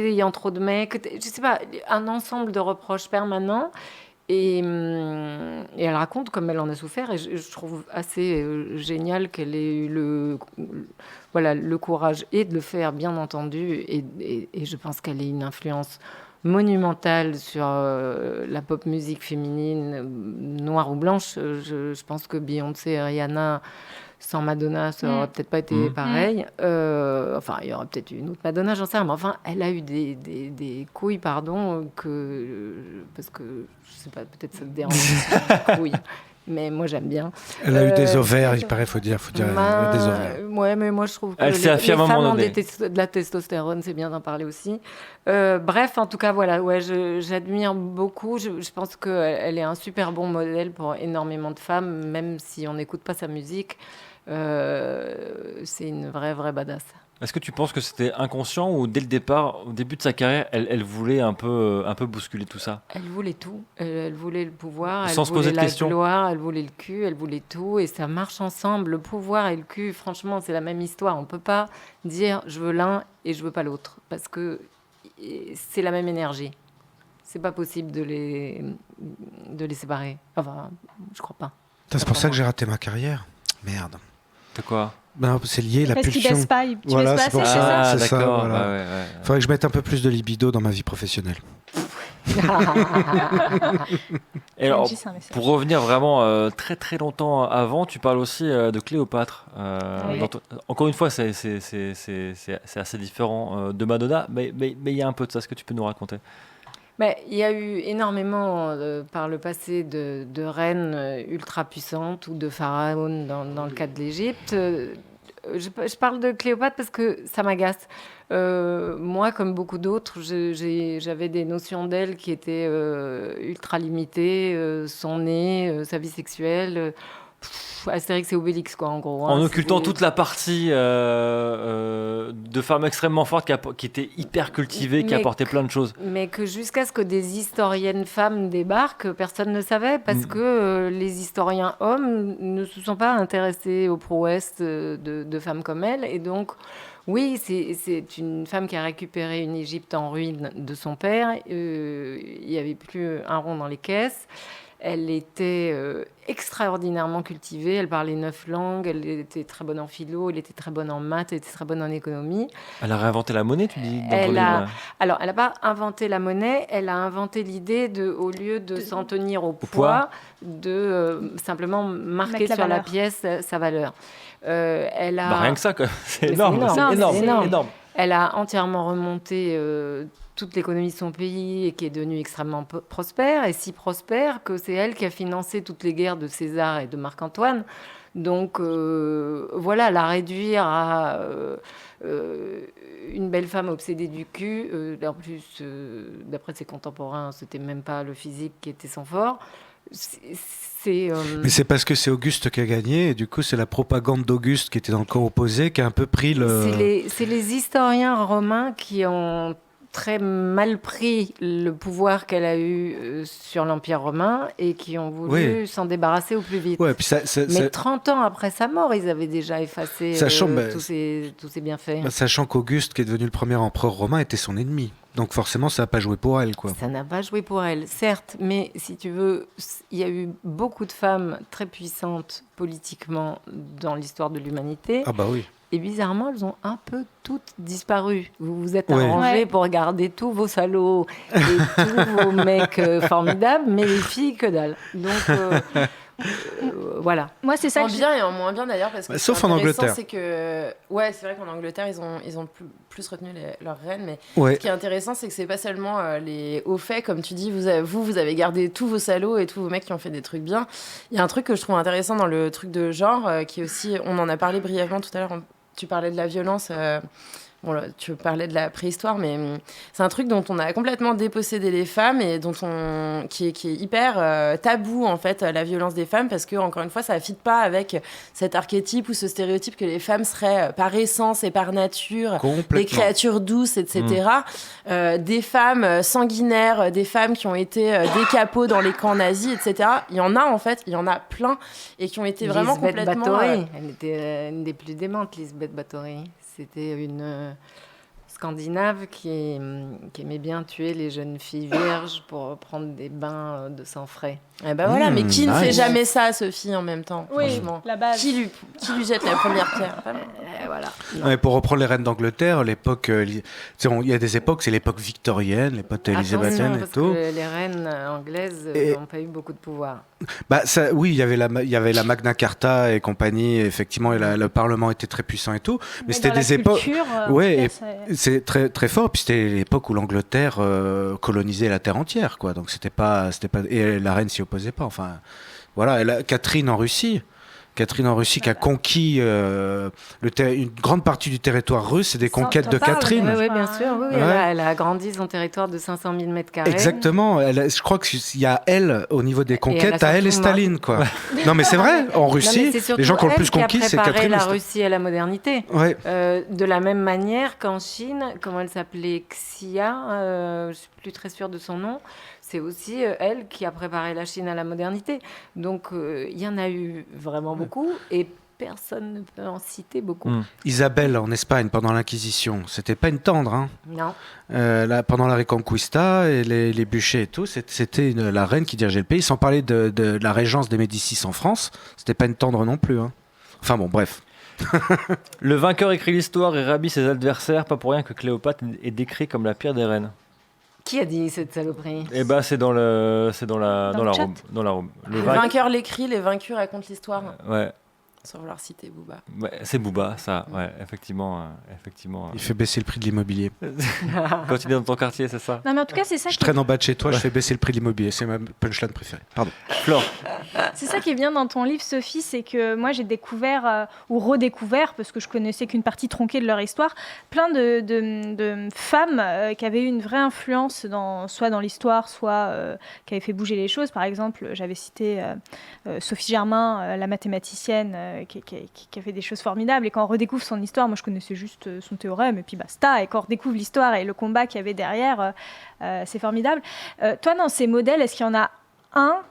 ayant trop de mecs, je sais pas, un ensemble de reproches permanents. Et elle raconte comme elle en a souffert, et je trouve assez génial qu'elle ait eu le courage et de le faire, bien entendu, et je pense qu'elle ait une influence monumentale sur la pop musique féminine, noire ou blanche. Je pense que Beyoncé et Rihanna, sans Madonna, ça aurait peut-être pas été pareil. Enfin, il y aurait peut-être eu une autre Madonna, j'en sais rien. Mais enfin, elle a eu des couilles, parce que, je sais pas, peut-être ça te dérange, des couilles. Mais moi, j'aime bien. Elle a eu des ovaires, il paraît, faut dire des ovaires. Ouais, mais moi, je trouve que elle s'est affirmée à un moment donné. De la testostérone, c'est bien d'en parler aussi. Bref, en tout cas, voilà, ouais, j'admire beaucoup. Je pense qu'elle est un super bon modèle pour énormément de femmes, même si on n'écoute pas sa musique. C'est une vraie badass. Est-ce que tu penses que c'était inconscient ou dès le départ, au début de sa carrière, elle voulait un peu bousculer tout ça? Elle voulait tout. Elle voulait le pouvoir, sans se poser de questions. Gloire, elle voulait le cul, elle voulait tout. Et ça marche ensemble. Le pouvoir et le cul, franchement, c'est la même histoire. On ne peut pas dire je veux l'un et je veux pas l'autre. Parce que c'est la même énergie. C'est pas possible de les séparer. Enfin, je crois pas. C'est pour ça que j'ai raté ma carrière. Merde. C'est quoi? Ben, c'est lié, la parce pulsion. Parce qu'il baisse pas, tu voilà, baisses pas, c'est ça. Ah, c'est d'accord. Ça, voilà. Ouais. Faudrait que je mette un peu plus de libido dans ma vie professionnelle. Et alors, pour revenir vraiment très très longtemps avant, tu parles aussi de Cléopâtre. Oui. Encore une fois, c'est assez différent de Madonna, mais il y a un peu de ça. Est-ce que tu peux nous raconter? Il y a eu énormément par le passé de reines ultra puissantes ou de pharaons dans le cas de l'Égypte. Je parle de Cléopâtre parce que ça m'agace. Moi, comme beaucoup d'autres, j'avais des notions d'elle qui étaient ultra limitées. Son nez, sa vie sexuelle... Astérix et Obélix, quoi, en gros. En occultant toute la partie de femmes extrêmement fortes qui étaient hyper cultivées, qui apportaient plein de choses. Mais que jusqu'à ce que des historiennes femmes débarquent, personne ne savait, parce que les historiens hommes ne se sont pas intéressés aux prouesses de femmes comme elle. Et donc, oui, c'est une femme qui a récupéré une Égypte en ruine de son père. Il n'y avait plus un rond dans les caisses. Elle était extraordinairement cultivée, elle parlait 9 langues, elle était très bonne en philo, elle était très bonne en maths, elle était très bonne en économie. Elle a réinventé la monnaie, tu dis Alors, elle n'a pas inventé la monnaie, elle a inventé l'idée au lieu de s'en tenir au poids, de simplement marquer sur la pièce sa valeur. Rien que ça, quoi. C'est énorme. C'est énorme. Elle a entièrement remonté toute l'économie de son pays et qui est devenue extrêmement prospère, et si prospère que c'est elle qui a financé toutes les guerres de César et de Marc-Antoine. Donc voilà, la réduire à une belle femme obsédée du cul, en plus, d'après ses contemporains, c'était même pas le physique qui était son fort. Mais c'est parce que c'est Auguste qui a gagné, et du coup c'est la propagande d'Auguste qui était dans le camp opposé qui a un peu pris le... C'est les historiens romains qui ont très mal pris le pouvoir qu'elle a eu sur l'Empire romain et qui ont voulu s'en débarrasser au plus vite. Ouais, puis mais 30 ans après sa mort, ils avaient déjà effacé tous ses bienfaits. Sachant qu'Auguste, qui est devenu le premier empereur romain, était son ennemi. Donc forcément, ça n'a pas joué pour elle, quoi. Ça n'a pas joué pour elle, certes, mais si tu veux, il y a eu beaucoup de femmes très puissantes politiquement dans l'histoire de l'humanité. Ah bah oui. Et bizarrement, elles ont un peu toutes disparu. Vous vous êtes arrangés pour garder tous vos salauds et tous vos mecs formidables, mais les filles, que dalle. Donc, voilà. Moi, c'est ça en bien et en moins bien d'ailleurs, parce que sauf en Angleterre. C'est que c'est vrai qu'en Angleterre ils ont plus retenu leurs reines, mais ce qui est intéressant, c'est que c'est pas seulement les hauts faits, comme tu dis, vous avez gardé tous vos salauds et tous vos mecs qui ont fait des trucs bien. Il y a un truc que je trouve intéressant dans le truc de genre, qui est aussi, on en a parlé brièvement tout à l'heure. Tu parlais de la violence. Bon, là, tu parlais de la préhistoire, mais c'est un truc dont on a complètement dépossédé les femmes et qui est hyper tabou, en fait, la violence des femmes, parce que, encore une fois, ça ne fit pas avec cet archétype ou ce stéréotype que les femmes seraient, par essence et par nature, des créatures douces, etc. Des femmes sanguinaires, des femmes qui ont été des capots dans les camps nazis, etc. Il y en a, en fait, il y en a plein, et qui ont été vraiment complètement... Bathory. Elle était une des plus démentes, Lisbeth Bathory. C'était une Scandinave qui aimait bien tuer les jeunes filles vierges pour prendre des bains de sang frais. Et ben voilà, mais qui ne fait jamais ça, Sophie, en même temps, franchement. La base. Qui lui jette la première pierre? Voilà. Ouais, pour reprendre les reines d'Angleterre, l'époque, il y a des époques, c'est l'époque victorienne, l'époque élisabéthaine et tout. Que les reines anglaises n'ont pas eu beaucoup de pouvoir. Bah oui, il y avait la Magna Carta et compagnie, et effectivement, le Parlement était très puissant et tout, mais c'était des époques, c'est très très fort. Puis c'était l'époque où l'Angleterre colonisait la terre entière, quoi. Donc c'était pas, et la reine s'y opposait pas. Enfin, voilà, Catherine en Russie qui a conquis une grande partie du territoire russe, c'est des conquêtes de Catherine. Oui, bien sûr. Oui, elle a agrandi son territoire de 500 000 mètres carrés. Exactement. Je crois qu'il y a elle, au niveau des conquêtes, elle et Staline, quoi. Non, mais c'est vrai, en Russie, les gens qui ont le plus conquis, c'est Catherine. Elle a préparé la Russie à la modernité. Ouais. De la même manière qu'en Chine, comment elle s'appelait, Xia, je ne suis plus très sûre de son nom, c'est aussi elle qui a préparé la Chine à la modernité. Donc, il y en a eu vraiment beaucoup, et personne ne peut en citer beaucoup. Isabelle, en Espagne, pendant l'Inquisition, c'était pas une tendre, hein. Non. Pendant la Reconquista, et les bûchers et tout, c'était la reine qui dirigeait le pays, sans parler de la régence des Médicis en France, c'était pas une tendre non plus, hein. Enfin bon, bref. Le vainqueur écrit l'histoire et rhabille ses adversaires, pas pour rien que Cléopâtre est décrit comme la pire des reines. Qui a dit cette saloperie? Eh ben, c'est dans la room. Dans la room. Le vainqueur l'écrit, les vaincus racontent l'histoire. Ouais. Sans vouloir citer Booba. Ouais, c'est Booba, ça. Ouais, effectivement. Il fait baisser le prix de l'immobilier. Quand tu viens dans ton quartier, c'est ça? Non, mais en tout cas, c'est ça. Je traîne en bas de chez toi, je fais baisser le prix de l'immobilier. C'est ma punchline préférée. Pardon. Flore. C'est ça qui est bien dans ton livre, Sophie, c'est que moi j'ai découvert ou redécouvert, parce que je connaissais qu'une partie tronquée de leur histoire, plein de femmes qui avaient eu une vraie influence soit dans l'histoire, soit qui avaient fait bouger les choses. Par exemple, j'avais cité Sophie Germain, la mathématicienne, qui a fait des choses formidables. Et quand on redécouvre son histoire, moi je connaissais juste son théorème, et puis basta. Et quand on redécouvre l'histoire et le combat qu'il y avait derrière, c'est formidable. Toi, dans ces modèles, est-ce qu'il y en a un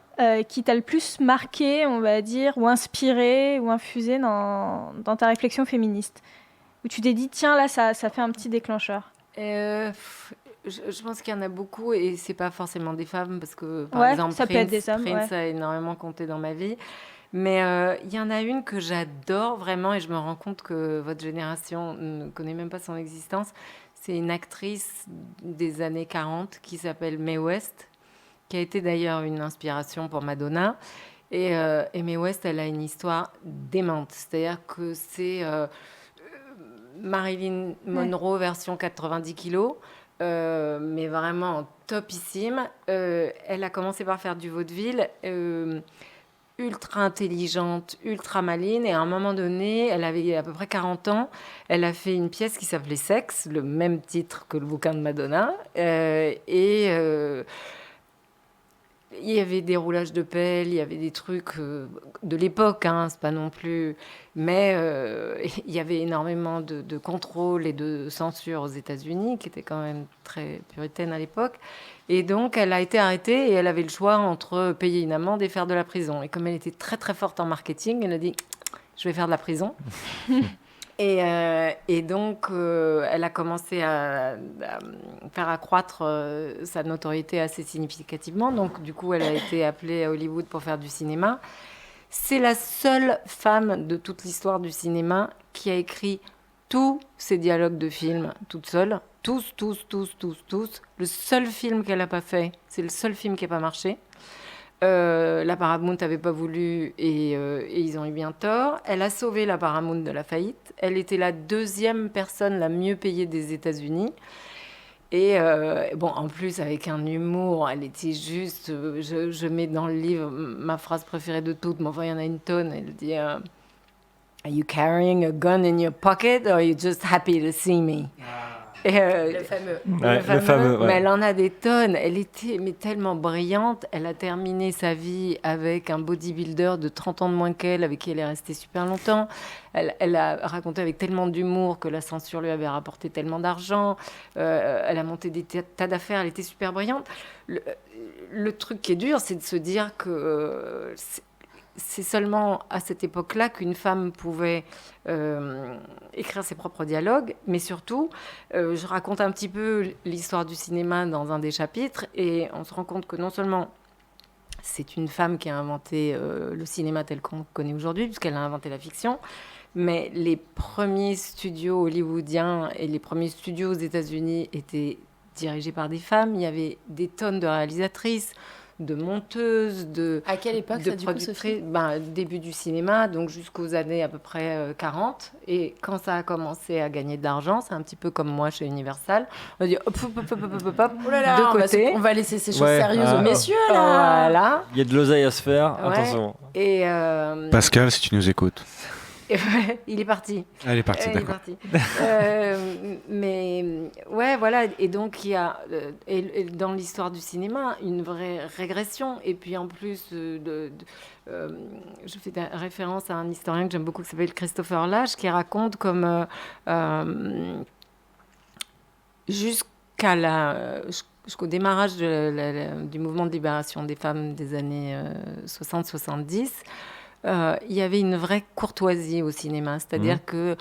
qui t'a le plus marqué, on va dire, ou inspiré, ou infusé dans ta réflexion féministe? Où tu t'es dit, tiens, là, ça fait un petit déclencheur. Je pense qu'il y en a beaucoup, et c'est pas forcément des femmes, parce que, par exemple, ça peut être des hommes, Prince a énormément compté dans ma vie. Mais il y en a une que j'adore vraiment, et je me rends compte que votre génération ne connaît même pas son existence. C'est une actrice des années 40 qui s'appelle Mae West, qui a été d'ailleurs une inspiration pour Madonna. Et Mae West, elle a une histoire démente. C'est-à-dire que c'est Marilyn Monroe version 90 kilos, mais vraiment topissime. Elle a commencé par faire du vaudeville, ultra intelligente, ultra maligne, et à un moment donné, elle avait à peu près 40 ans, elle a fait une pièce qui s'appelait Sexe, le même titre que le bouquin de Madonna, il y avait des roulages de pelle, il y avait des trucs de l'époque, hein, c'est pas non plus... Mais il y avait énormément de contrôle et de censure aux États-Unis, qui était quand même très puritaine à l'époque. Et donc, elle a été arrêtée et elle avait le choix entre payer une amende et faire de la prison. Et comme elle était très, très forte en marketing, elle a dit « je vais faire de la prison ». Et donc, elle a commencé à faire accroître sa notoriété assez significativement. Donc, du coup, elle a été appelée à Hollywood pour faire du cinéma. C'est la seule femme de toute l'histoire du cinéma qui a écrit tous ses dialogues de films toute seule. Tous. Le seul film qu'elle n'a pas fait, c'est le seul film qui n'a pas marché. La Paramount n'avait pas voulu et ils ont eu bien tort. Elle a sauvé la Paramount de la faillite. Elle était la deuxième personne la mieux payée des États-Unis. Et en plus, avec un humour, elle était juste... je mets dans le livre ma phrase préférée de toutes, mais enfin, il y en a une tonne. Elle dit Are you carrying a gun in your pocket or are you just happy to see me? Le fameux. Le fameux, ouais. Mais elle en a des tonnes. Elle était tellement brillante. Elle a terminé sa vie avec un bodybuilder de 30 ans de moins qu'elle, avec qui elle est restée super longtemps. Elle a raconté avec tellement d'humour que la censure lui avait rapporté tellement d'argent. Elle a monté des tas d'affaires. Elle était super brillante. Le truc qui est dur, c'est de se dire que... c'est seulement à cette époque-là qu'une femme pouvait écrire ses propres dialogues, mais surtout, je raconte un petit peu l'histoire du cinéma dans un des chapitres, et on se rend compte que non seulement c'est une femme qui a inventé le cinéma tel qu'on le connaît aujourd'hui, puisqu'elle a inventé la fiction, mais les premiers studios hollywoodiens et les premiers studios aux États-Unis étaient dirigés par des femmes. Il y avait des tonnes de réalisatrices, de monteuses, À quelle époque ça, du coup, Sophie ? Début du cinéma, donc jusqu'aux années à peu près 40. Et quand ça a commencé à gagner de l'argent, c'est un petit peu comme moi chez Universal. On a dit hop, oh là là, de côté. On va laisser ces choses sérieuses aux messieurs, là. Voilà. Il y a de l'oseille à se faire, Ouais. attention. Et Pascal, si tu nous écoutes. il est parti. Elle est partie, d'accord. Mais ouais, voilà. Et donc, il y a et dans l'histoire du cinéma une vraie régression. Et puis, en plus, je fais référence à un historien que j'aime beaucoup qui s'appelle Christopher Lasch, qui raconte comme jusqu'au démarrage du mouvement de libération des femmes des années 60-70, il y avait une vraie courtoisie au cinéma. C'est-à-dire que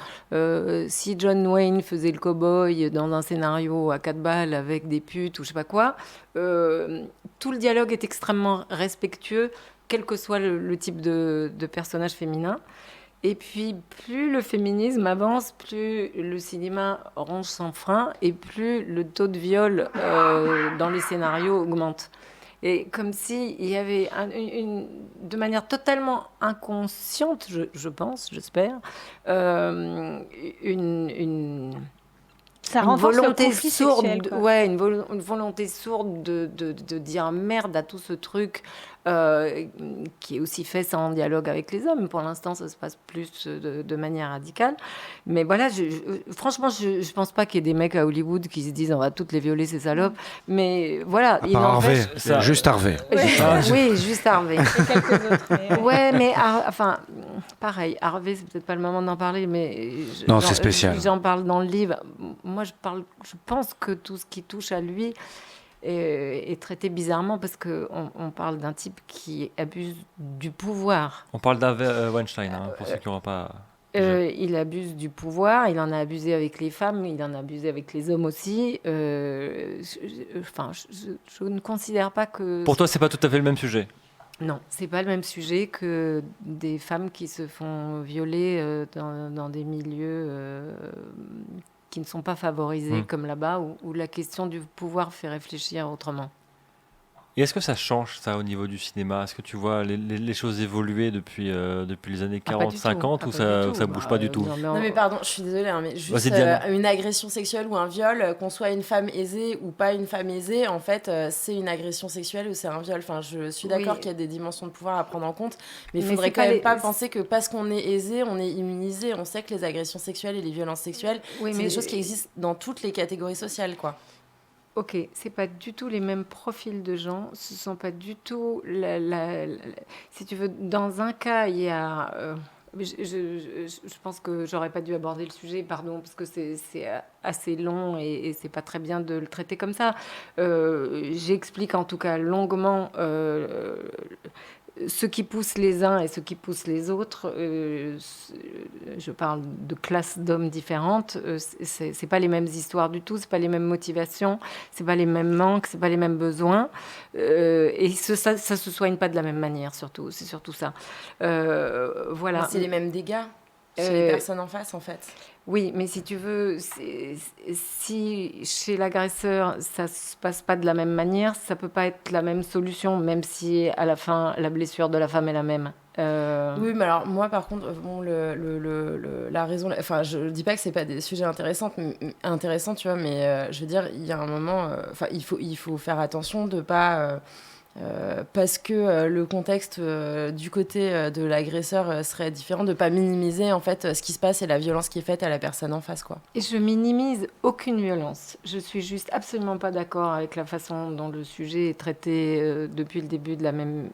si John Wayne faisait le cow-boy dans un scénario à 4 balles avec des putes ou je sais pas quoi, tout le dialogue est extrêmement respectueux, quel que soit le type de personnage féminin. Et puis, plus le féminisme avance, plus le cinéma ronge sans frein et plus le taux de viol dans les scénarios augmente. Et comme s'il y avait de manière totalement inconsciente, j'espère, une Ça renforce le volonté conflit sourde, sexuel, quoi. une volonté sourde de dire merde à tout ce truc qui est aussi fait sans dialogue avec les hommes. Pour l'instant, ça se passe plus de manière radicale. Mais voilà, franchement, je pense pas qu'il y ait des mecs à Hollywood qui se disent on va toutes les violer ces salopes. Mais voilà, À part Harvey, ça. juste Harvey. Oui, juste Harvey. Et quelques autres. Mais... Ouais, mais pareil, Harvey, c'est peut-être pas le moment d'en parler, mais Non, c'est spécial. J'en parle dans le livre. Moi, je pense que tout ce qui touche à lui est traité bizarrement parce qu'on parle d'un type qui abuse du pouvoir. On parle d'Harvey Weinstein, pour ceux qui n'auront pas... Il abuse du pouvoir, il en a abusé avec les femmes, il en a abusé avec les hommes aussi. Je ne considère pas que... Pour toi, c'est pas tout à fait le même sujet. Non, c'est pas le même sujet que des femmes qui se font violer dans des milieux qui ne sont pas favorisés comme là-bas, où la question du pouvoir fait réfléchir autrement. Et est-ce que ça change, ça, au niveau du cinéma? Est-ce que tu vois les choses évoluer depuis les années 40, 50, ou ça bouge pas du tout? Non mais pardon, je suis désolée, hein, mais juste une agression sexuelle ou un viol, qu'on soit une femme aisée ou pas une femme aisée, en fait, c'est une agression sexuelle ou c'est un viol. Enfin, je suis d'accord qu'il y a des dimensions de pouvoir à prendre en compte, mais il faudrait quand même pas penser que parce qu'on est aisé, on est immunisé. On sait que les agressions sexuelles et les violences sexuelles, c'est des choses qui existent dans toutes les catégories sociales, quoi. Ok, c'est pas du tout les mêmes profils de gens, ce sont pas du tout si tu veux, dans un cas il y a je pense que j'aurais pas dû aborder le sujet, pardon, parce que c'est assez long et c'est pas très bien de le traiter comme ça. J'explique en tout cas longuement ce qui pousse les uns et ce qui pousse les autres. Je parle de classes d'hommes différentes. C'est pas les mêmes histoires du tout, c'est pas les mêmes motivations, c'est pas les mêmes manques, c'est pas les mêmes besoins. Et ça se soigne pas de la même manière, surtout. C'est surtout ça. Voilà. C'est les mêmes dégâts chez les personnes en face, en fait. Oui, mais si tu veux, si chez l'agresseur, ça se passe pas de la même manière, ça peut pas être la même solution, même si à la fin, la blessure de la femme est la même. Oui, mais alors moi, par contre, bon, la raison... Enfin, je dis pas que c'est pas des sujets intéressants, tu vois, mais je veux dire, il y a un moment... il faut faire attention de pas... parce que le contexte du côté de l'agresseur serait différent, de pas minimiser en fait ce qui se passe et la violence qui est faite à la personne en face, quoi. Et je minimise aucune violence. Je suis juste absolument pas d'accord avec la façon dont le sujet est traité depuis le début de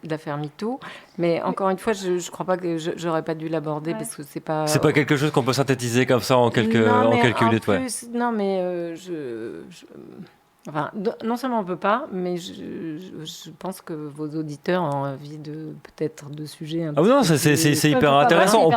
l'affaire MeToo. Mais encore une fois, je crois pas que j'aurais pas dû l'aborder parce que c'est pas. C'est pas quelque chose qu'on peut synthétiser comme ça en quelques minutes, ouais. Non, mais Enfin, non seulement on peut pas, mais je pense que vos auditeurs ont envie peut-être de sujets un peu. Ah non, c'est hyper intéressant. On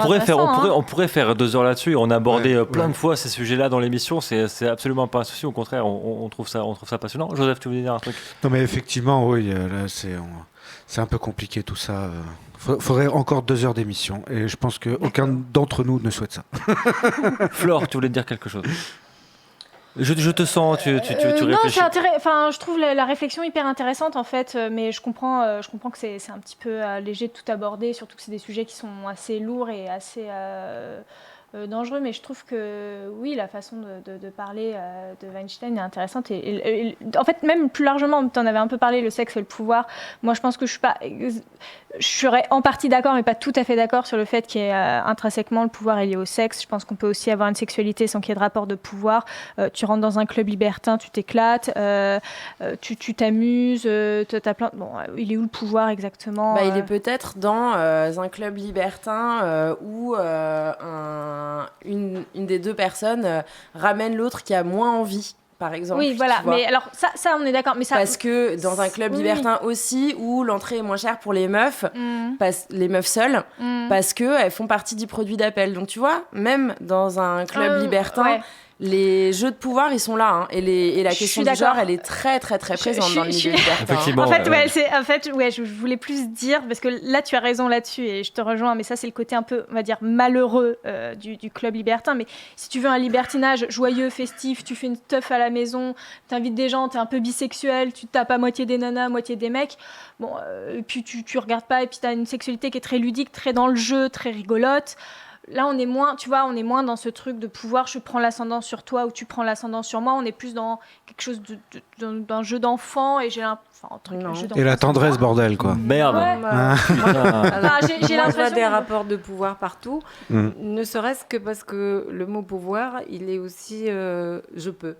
pourrait faire 2 heures là-dessus. On a abordé plein de fois ces sujets-là dans l'émission. C'est absolument pas un souci. Au contraire, on trouve ça passionnant. Joseph, tu voulais dire un truc? Non, mais effectivement, oui, là, c'est un peu compliqué tout ça. Faudrait encore 2 heures d'émission. Et je pense qu'aucun d'entre nous ne souhaite ça. Flore, tu voulais dire quelque chose? Je te sens, tu réfléchis. Non, je trouve la réflexion hyper intéressante en fait, mais je comprends que c'est un petit peu léger de tout aborder, surtout que c'est des sujets qui sont assez lourds et assez dangereux, mais je trouve que oui, la façon de parler de Weinstein est intéressante et en fait même plus largement, tu en avais un peu parlé, le sexe et le pouvoir. Moi je pense que je serais en partie d'accord mais pas tout à fait d'accord sur le fait qu'intrinsèquement le pouvoir est lié au sexe. Je pense qu'on peut aussi avoir une sexualité sans qu'il y ait de rapport de pouvoir. Tu rentres dans un club libertin, tu t'éclates, tu t'amuses, t'as plein... Bon, il est où le pouvoir exactement? Il est peut-être dans un club libertin où une des deux personnes ramène l'autre qui a moins envie, par exemple. Oui, voilà. Mais alors ça on est d'accord. Mais ça... Parce que dans un club libertin aussi, où l'entrée est moins chère pour les meufs, les meufs seules, parce qu'elles font partie du produit d'appel. Donc tu vois, même dans un club libertin, les jeux de pouvoir, ils sont là. Hein, et la question du genre, elle est très, très, très présente dans le milieu libertin. Effectivement. Je voulais plus dire, parce que là, tu as raison là-dessus, et je te rejoins, mais ça, c'est le côté un peu, on va dire, malheureux du club libertin. Mais si tu veux un libertinage joyeux, festif, tu fais une teuf à la maison, t'invites des gens, t'es un peu bisexuel, tu tapes à moitié des nanas, moitié des mecs, bon, et puis tu regardes pas, et puis t'as une sexualité qui est très ludique, très dans le jeu, très rigolote. Là, on est moins dans ce truc de pouvoir, je prends l'ascendant sur toi ou tu prends l'ascendant sur moi. On est plus dans quelque chose d'un jeu d'enfant et j'ai et la tendresse, bordel, quoi. Merde. J'ai l'impression des rapports de pouvoir partout, ne serait-ce que parce que le mot pouvoir, il est aussi je peux.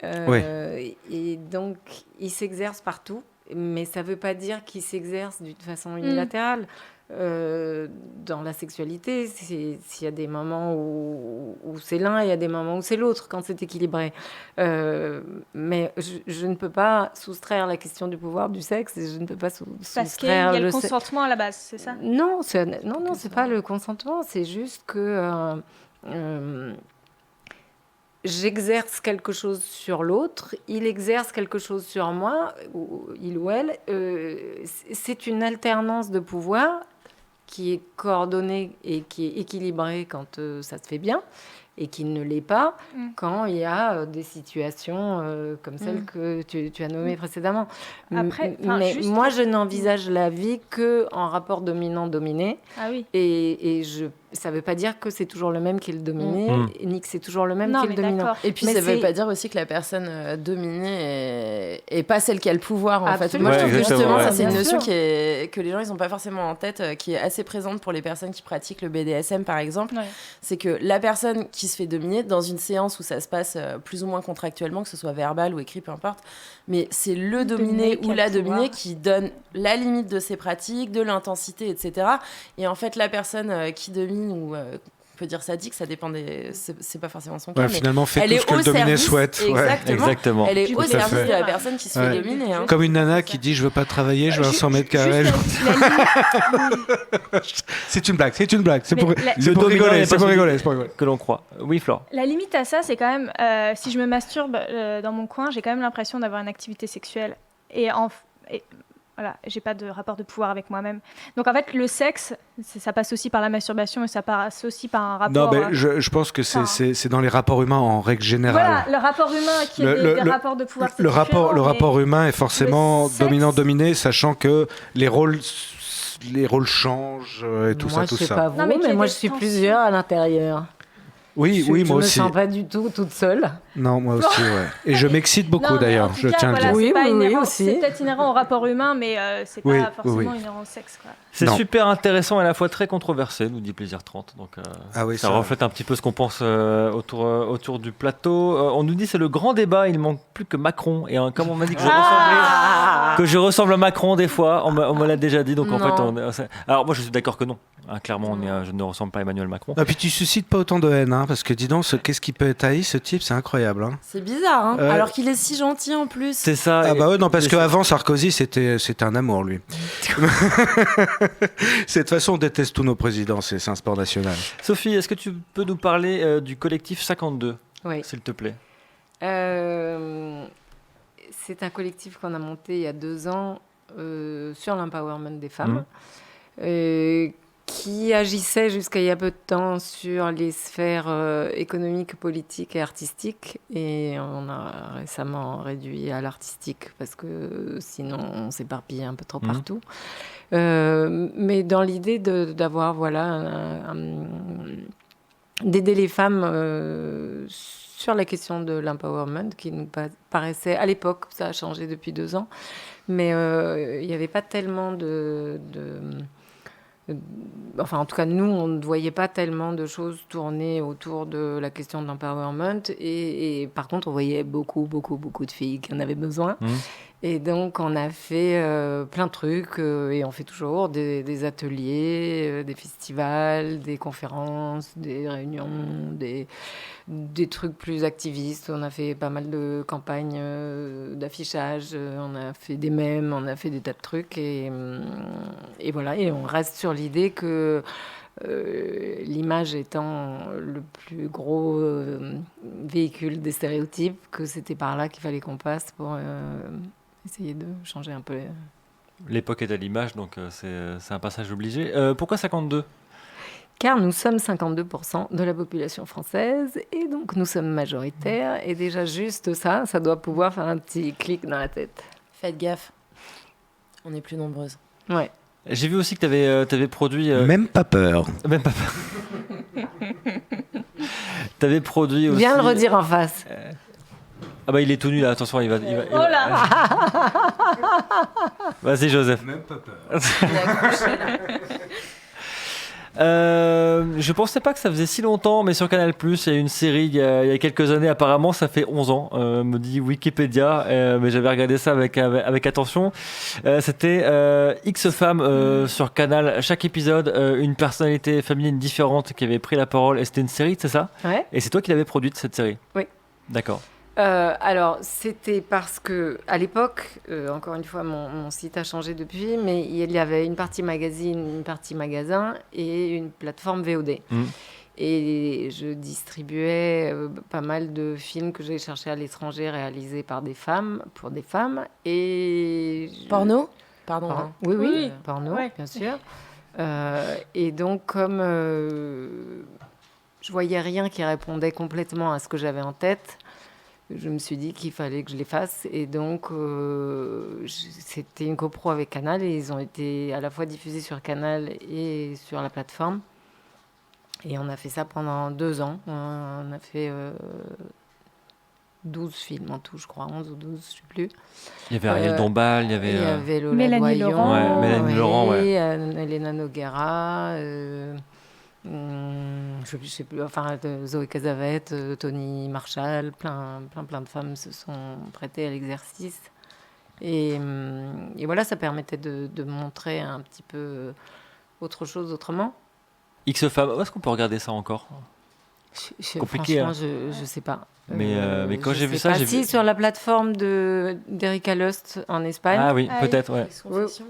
Et donc, il s'exerce partout, mais ça ne veut pas dire qu'il s'exerce d'une façon unilatérale. Dans la sexualité, s'il y a des moments où c'est l'un et il y a des moments où c'est l'autre quand c'est équilibré. Mais je ne peux pas soustraire la question du pouvoir du sexe et je ne peux pas soustraire parce qu'il y a le consentement à la base, c'est ça? Non, c'est pas le consentement, c'est juste que j'exerce quelque chose sur l'autre, il exerce quelque chose sur moi, il ou elle. C'est une alternance de pouvoir qui est coordonnée et qui est équilibrée quand ça se fait bien. et qui ne l'est pas quand il y a des situations comme celle que tu as nommée précédemment. Après, mais juste... moi, je n'envisage la vie qu'en rapport dominant-dominé. Ah oui. Et ça ne veut pas dire que c'est toujours le même qui est le dominé, ni que c'est toujours le même qui est le dominant. Et puis, ça ne veut pas dire aussi que la personne dominée est pas celle qui a le pouvoir, en fait. Moi, je trouve que justement, ça, c'est une notion que les gens, ils n'ont pas forcément en tête, qui est assez présente pour les personnes qui pratiquent le BDSM, par exemple. Ouais. C'est que la personne qui se fait dominer, dans une séance où ça se passe plus ou moins contractuellement, que ce soit verbal ou écrit, peu importe, mais c'est le dominé ou la dominée qui donne la limite de ses pratiques, de l'intensité, etc. Et en fait, la personne qui domine ou on peut dire sadique, ça dépend c'est pas forcément son cas, mais finalement fait tout ce que le dominé souhaite. Exactement. Elle est au service de la personne qui se fait dominer. Hein. Comme une nana qui dit je veux pas travailler, je veux un 100 mètres carrés. C'est une blague. C'est pour rigoler. Que l'on croit. Oui, Flore. La limite à ça, c'est quand même si je me masturbe dans mon coin, j'ai quand même l'impression d'avoir une activité sexuelle et voilà, j'ai pas de rapport de pouvoir avec moi-même. Donc en fait, le sexe, ça passe aussi par la masturbation, mais ça passe aussi par un rapport... Non, mais je pense que c'est dans les rapports humains en règle générale. Voilà, le rapport humain qui est des rapports de pouvoir. Le rapport humain est forcément dominant-dominé, sachant que les rôles changent et tout ça. Moi, je sais pas vous, mais moi, je suis plusieurs à l'intérieur. Oui, moi aussi. Je me sens pas du tout toute seule. Non, moi aussi, ouais. Et je m'excite beaucoup d'ailleurs, je tiens à le dire. Oui, aussi. C'est peut-être inhérent au rapport humain, mais c'est pas forcément inhérent au sexe, quoi. C'est super intéressant et à la fois très controversé, nous dit Plaisir 30. Donc, ça reflète un petit peu ce qu'on pense autour du plateau. On nous dit c'est le grand débat, il manque plus que Macron. Et comme on m'a dit que je ressemble à Macron des fois, on me l'a déjà dit. Donc en fait, alors moi je suis d'accord que non. Clairement, je ne ressemble pas à Emmanuel Macron. Et puis tu suscites pas autant de haine, parce que dis donc, qu'est-ce qui peut être haï ce type, c'est incroyable. C'est bizarre, alors qu'il est si gentil en plus. C'est ça. Ah bah ouais, non, parce qu'avant Sarkozy, c'était un amour, lui. De toute façon, on déteste tous nos présidents, c'est un sport national. Sophie, est-ce que tu peux nous parler du collectif 52, s'il te plaît? C'est un collectif qu'on a monté il y a 2 ans sur l'empowerment des femmes, qui agissait jusqu'à il y a peu de temps sur les sphères économiques, politiques et artistiques. Et on a récemment réduit à l'artistique parce que sinon on s'éparpille un peu trop partout. Mais dans l'idée d'avoir d'aider les femmes sur la question de l'empowerment qui nous paraissait, à l'époque, ça a changé depuis 2 ans, mais il n'y avait pas tellement enfin, en tout cas, nous, on ne voyait pas tellement de choses tourner autour de la question de l'empowerment. Et par contre, on voyait beaucoup de filles qui en avaient besoin. Et donc, on a fait plein de trucs, et on fait toujours des ateliers, des festivals, des conférences, des réunions, des trucs plus activistes. On a fait pas mal de campagnes d'affichage, on a fait des mèmes, on a fait des tas de trucs. Et voilà, et on reste sur l'idée que l'image étant le plus gros véhicule des stéréotypes, que c'était par là qu'il fallait qu'on passe pour essayer de changer un peu. L'époque est à l'image, donc c'est un passage obligé. Pourquoi 52 ? Car nous sommes 52% de la population française, et donc nous sommes majoritaires, et déjà juste ça doit pouvoir faire un petit clic dans la tête. Faites gaffe, on est plus nombreuses. Ouais. J'ai vu aussi que tu avais produit... Même pas peur. Même pas peur. Tu avais produit aussi... Viens le redire en face. Ah bah il est tout nu là, attention, il va... Oh là. Vas-y Joseph. Même pas peur. Il est accroché, là. Je pensais pas que ça faisait si longtemps, mais sur Canal+, il y a une série il y a quelques années, apparemment ça fait 11 ans, me dit Wikipédia, mais j'avais regardé ça avec attention. C'était X femmes sur Canal, chaque épisode, une personnalité féminine différente qui avait pris la parole, et c'était une série, c'est ça ? Ouais. Et c'est toi qui l'avais produite, cette série ? Oui. D'accord. Alors, c'était parce que, à l'époque, encore une fois, mon site a changé depuis, mais il y avait une partie magazine, une partie magasin et une plateforme VOD. Et je distribuais pas mal de films que j'ai cherchés à l'étranger, réalisés par des femmes, pour des femmes. Et Porno ? Pardon. Oui, porno, bien sûr. Et donc, comme je voyais rien qui répondait complètement à ce que j'avais en tête. Je me suis dit qu'il fallait que je les fasse. Et donc, c'était une copro avec Canal. Et ils ont été à la fois diffusés sur Canal et sur la plateforme. Et on a fait ça pendant 2 ans. On a fait 12 films en tout, je crois. 11 ou 12, je ne sais plus. Il y avait Ariel Dombal, il y avait Lola Mélanie Doyon, Laurent. Ouais, Mélanie Laurent, ouais. Elena Noguera, je sais plus, enfin, Zoé Casavette, Tony Marshall, plein de femmes se sont prêtées à l'exercice. Et voilà, ça permettait de montrer un petit peu autre chose autrement. X-Femmes, où est-ce qu'on peut regarder ça encore? Compliqué, franchement, je sais pas. Mais quand j'ai vu sais ça, pas. j'ai Si, vu... sur la plateforme d'Erika Lust en Espagne. Ah oui, peut-être, ouais. X-Confession.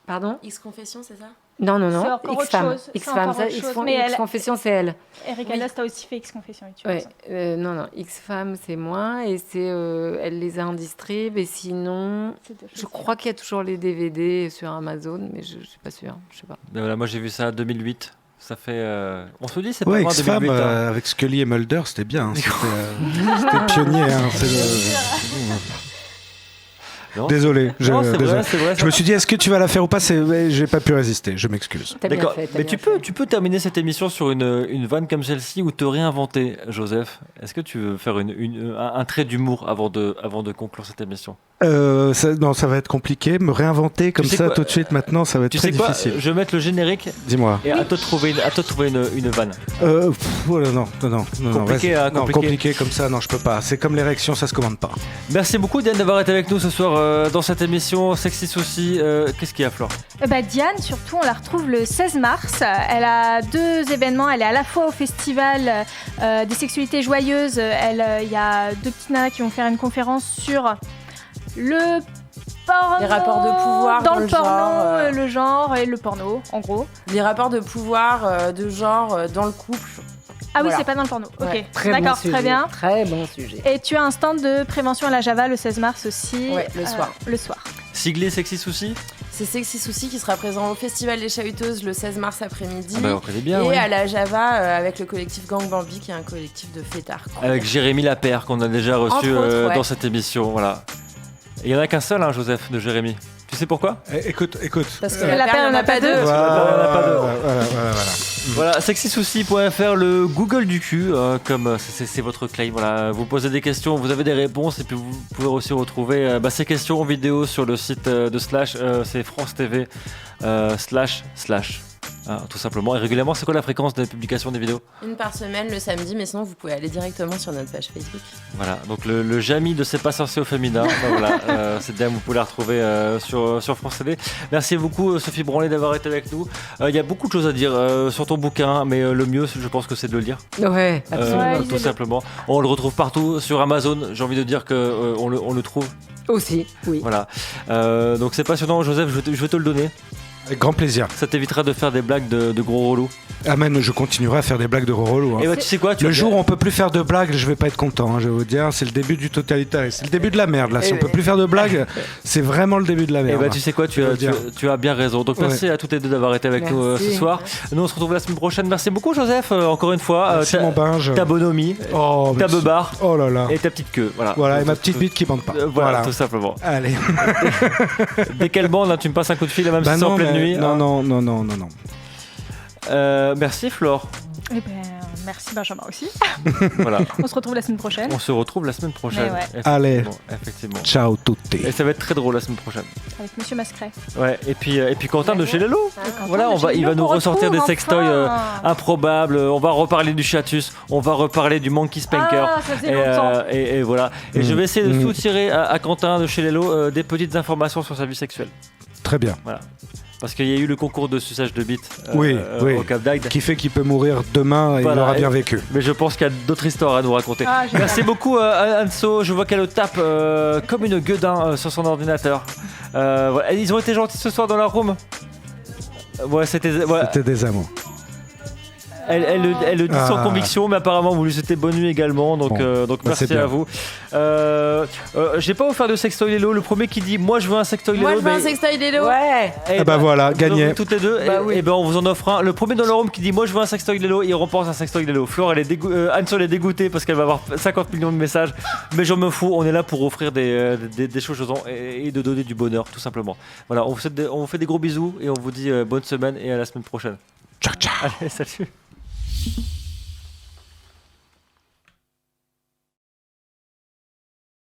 Pardon? X-Confession, c'est ça? Non. C'est encore autre X-Femmes. chose. C'est X-Femmes, encore ça, autre chose. Mais X-Confession, c'est elle. Erika Lust a aussi fait X-Confession. Et tu Ouais. vois ça. Non. X-Femmes, c'est moi. Et c'est, elle les a en distrib. Et sinon, C'est deux choses je crois qu'il y a toujours les DVD sur Amazon, mais je suis pas sûre. Je sais pas. Mais voilà, moi j'ai vu ça en 2008. Ça fait... On se dit, c'est pas Ouais, loin X-Femme 2008. hein. avec Scully et Mulder, c'était bien. Hein. C'était pionnier. Hein. Non. Désolé. Non, c'est désolé. vrai, c'est vrai. Je me suis dit, est-ce que tu vas la faire ou pas? J'ai pas pu résister. Je m'excuse. T'as bien D'accord, fait, t'as mais bien tu fait. peux terminer cette émission sur une vanne comme celle-ci ou te réinventer, Joseph. Est-ce que tu veux faire un trait d'humour avant de conclure cette émission? Non, ça va être compliqué. Me réinventer comme sais ça quoi tout de suite maintenant, ça va être Tu très sais quoi? difficile. Je vais mettre le générique Dis-moi. et à toi de trouver une vanne. Voilà, non. Compliqué, vas-y. hein, Non, compliqué. compliqué comme ça, non, je peux pas. C'est comme l'érection, ça se commande pas. Merci beaucoup Diane d'avoir été avec nous ce soir dans cette émission Sexy Souci. Qu'est-ce qu'il y a, Flore? Diane, surtout, on la retrouve le 16 mars. Elle a 2 événements. Elle est à la fois au festival des sexualités joyeuses. Il y a 2 petites nanas qui vont faire une conférence sur le porno, Les rapports de pouvoir dans dans le le porno, genre, le genre et le porno, en gros. Les rapports de pouvoir, de genre dans le couple. Ah oui, Voilà. c'est pas dans le porno. Ouais, Ok, Très d'accord, bon sujet, très bien. Très bon sujet. Et tu as un stand de prévention à la Java le 16 mars aussi. Ouais, le soir. Le soir. Siglé Sexy Souci? C'est Sexy Souci qui sera présent au Festival des Chahuteuses le 16 mars après-midi. Ah bah, on connaît bien, et ouais. à la Java avec le collectif Gang Bambi qui est un collectif de fêtards. Avec Jérémy Lapère qu'on a déjà reçu Entre autres, ouais. dans cette émission. Voilà. Et il n'y en a qu'un seul, hein, Joseph, de Jérémy. Tu sais pourquoi? Écoute. Parce que La paire, il y en a pas deux. Voilà, sexysouci.fr, le Google du cul, comme c'est votre claim. Voilà, vous posez des questions, vous avez des réponses, et puis vous pouvez aussi retrouver ces questions en vidéo sur le site de Slash, c'est France TV //. Tout simplement. Et régulièrement, c'est quoi la fréquence de publication des vidéos? Une par semaine le samedi, mais sinon vous pouvez aller directement sur notre page Facebook. Voilà, donc le Jamy de C'est pas sorcier au féminin. Voilà, cette dame, vous pouvez la retrouver sur France TV. Merci beaucoup, Sophie Branlé, d'avoir été avec nous. Il y a beaucoup de choses à dire sur ton bouquin, mais le mieux, je pense que c'est de le lire. Ouais, absolument. Ouais, Tout simplement. On le retrouve partout sur Amazon. J'ai envie de dire que on le trouve. Aussi, oui. Voilà. Donc c'est passionnant, Joseph. Je vais te le donner. Avec grand plaisir. Ça t'évitera de faire des blagues de gros relous. Amen, je continuerai à faire des blagues de relou. Hein. Et bah, tu sais quoi, Le jour où on peut plus faire de blagues, je vais pas être content. Hein, je vais vous dire, c'est le début du totalitarisme. C'est le début de la merde là. Si on peut plus faire de blagues, c'est vraiment le début de la Et merde. bah, tu sais quoi, tu as bien raison. Donc merci à toutes les deux d'avoir été avec nous ce soir. Nous on se retrouve la semaine prochaine. Merci beaucoup, Joseph. Encore une fois, Merci mon binge. ta bonhomie, Oh, ta merci. beubare Oh là là. et ta petite queue. Voilà. Voilà, et ma petite bite qui bande pas. Voilà, tout simplement. Allez. Dès qu'elle bande, hein, tu me passes un coup de fil, même si Bah c'est en non, pleine mais- nuit. non, hein. non. Merci Flore. Eh ben, merci Benjamin aussi. Voilà. On se retrouve la semaine prochaine. On se retrouve la semaine prochaine. Mais ouais. Allez. Effectivement. Ciao tutti. Et ça va être très drôle la semaine prochaine. Avec Monsieur Mascret. Ouais. Et puis Quentin de chez Lelo. Quentin Voilà, de chez il va Lelo nous qu'on ressortir des retrouve sextoys enfin. improbables. On va reparler du Chiatus. On va reparler du Monkey Spanker. Ah, ça faisait longtemps. Et voilà. Et je vais essayer de soutirer à Quentin de chez Lelo des petites informations sur sa vie sexuelle. Très bien. Voilà. Parce qu'il y a eu le concours de suçage de bites Oui. au Cap d'Agde. Qui fait qu'il peut mourir demain et Voilà, il aura bien vécu. Mais je pense qu'il y a d'autres histoires à nous raconter. Ah, génial. Merci beaucoup Anso, je vois qu'elle tape comme une gueudin sur son ordinateur. Voilà. Ils ont été gentils ce soir dans la room. Ouais, c'était C'était des amours. Elle le dit sans conviction, mais apparemment vous lui souhaitez bonne nuit également. Donc merci à vous. J'ai pas offert de sextoy Lélo. Le premier qui dit moi je veux un sextoy Lélo. Moi je veux un sextoy Lélo. Ouais. Voilà, gagné. Toutes les deux. Et on vous en offre un. Le premier dans le room qui dit moi je veux un sextoy Lélo, il remporte un sextoy Lélo. Flore, Anne-Soleil est dégoûtée parce qu'elle va avoir 50 millions de messages. Mais j'en me fous. On est là pour offrir des choses aux gens et de donner du bonheur, tout simplement. Voilà, on vous fait des gros bisous et on vous dit bonne semaine et à la semaine prochaine. Ciao, ciao. Allez, salut.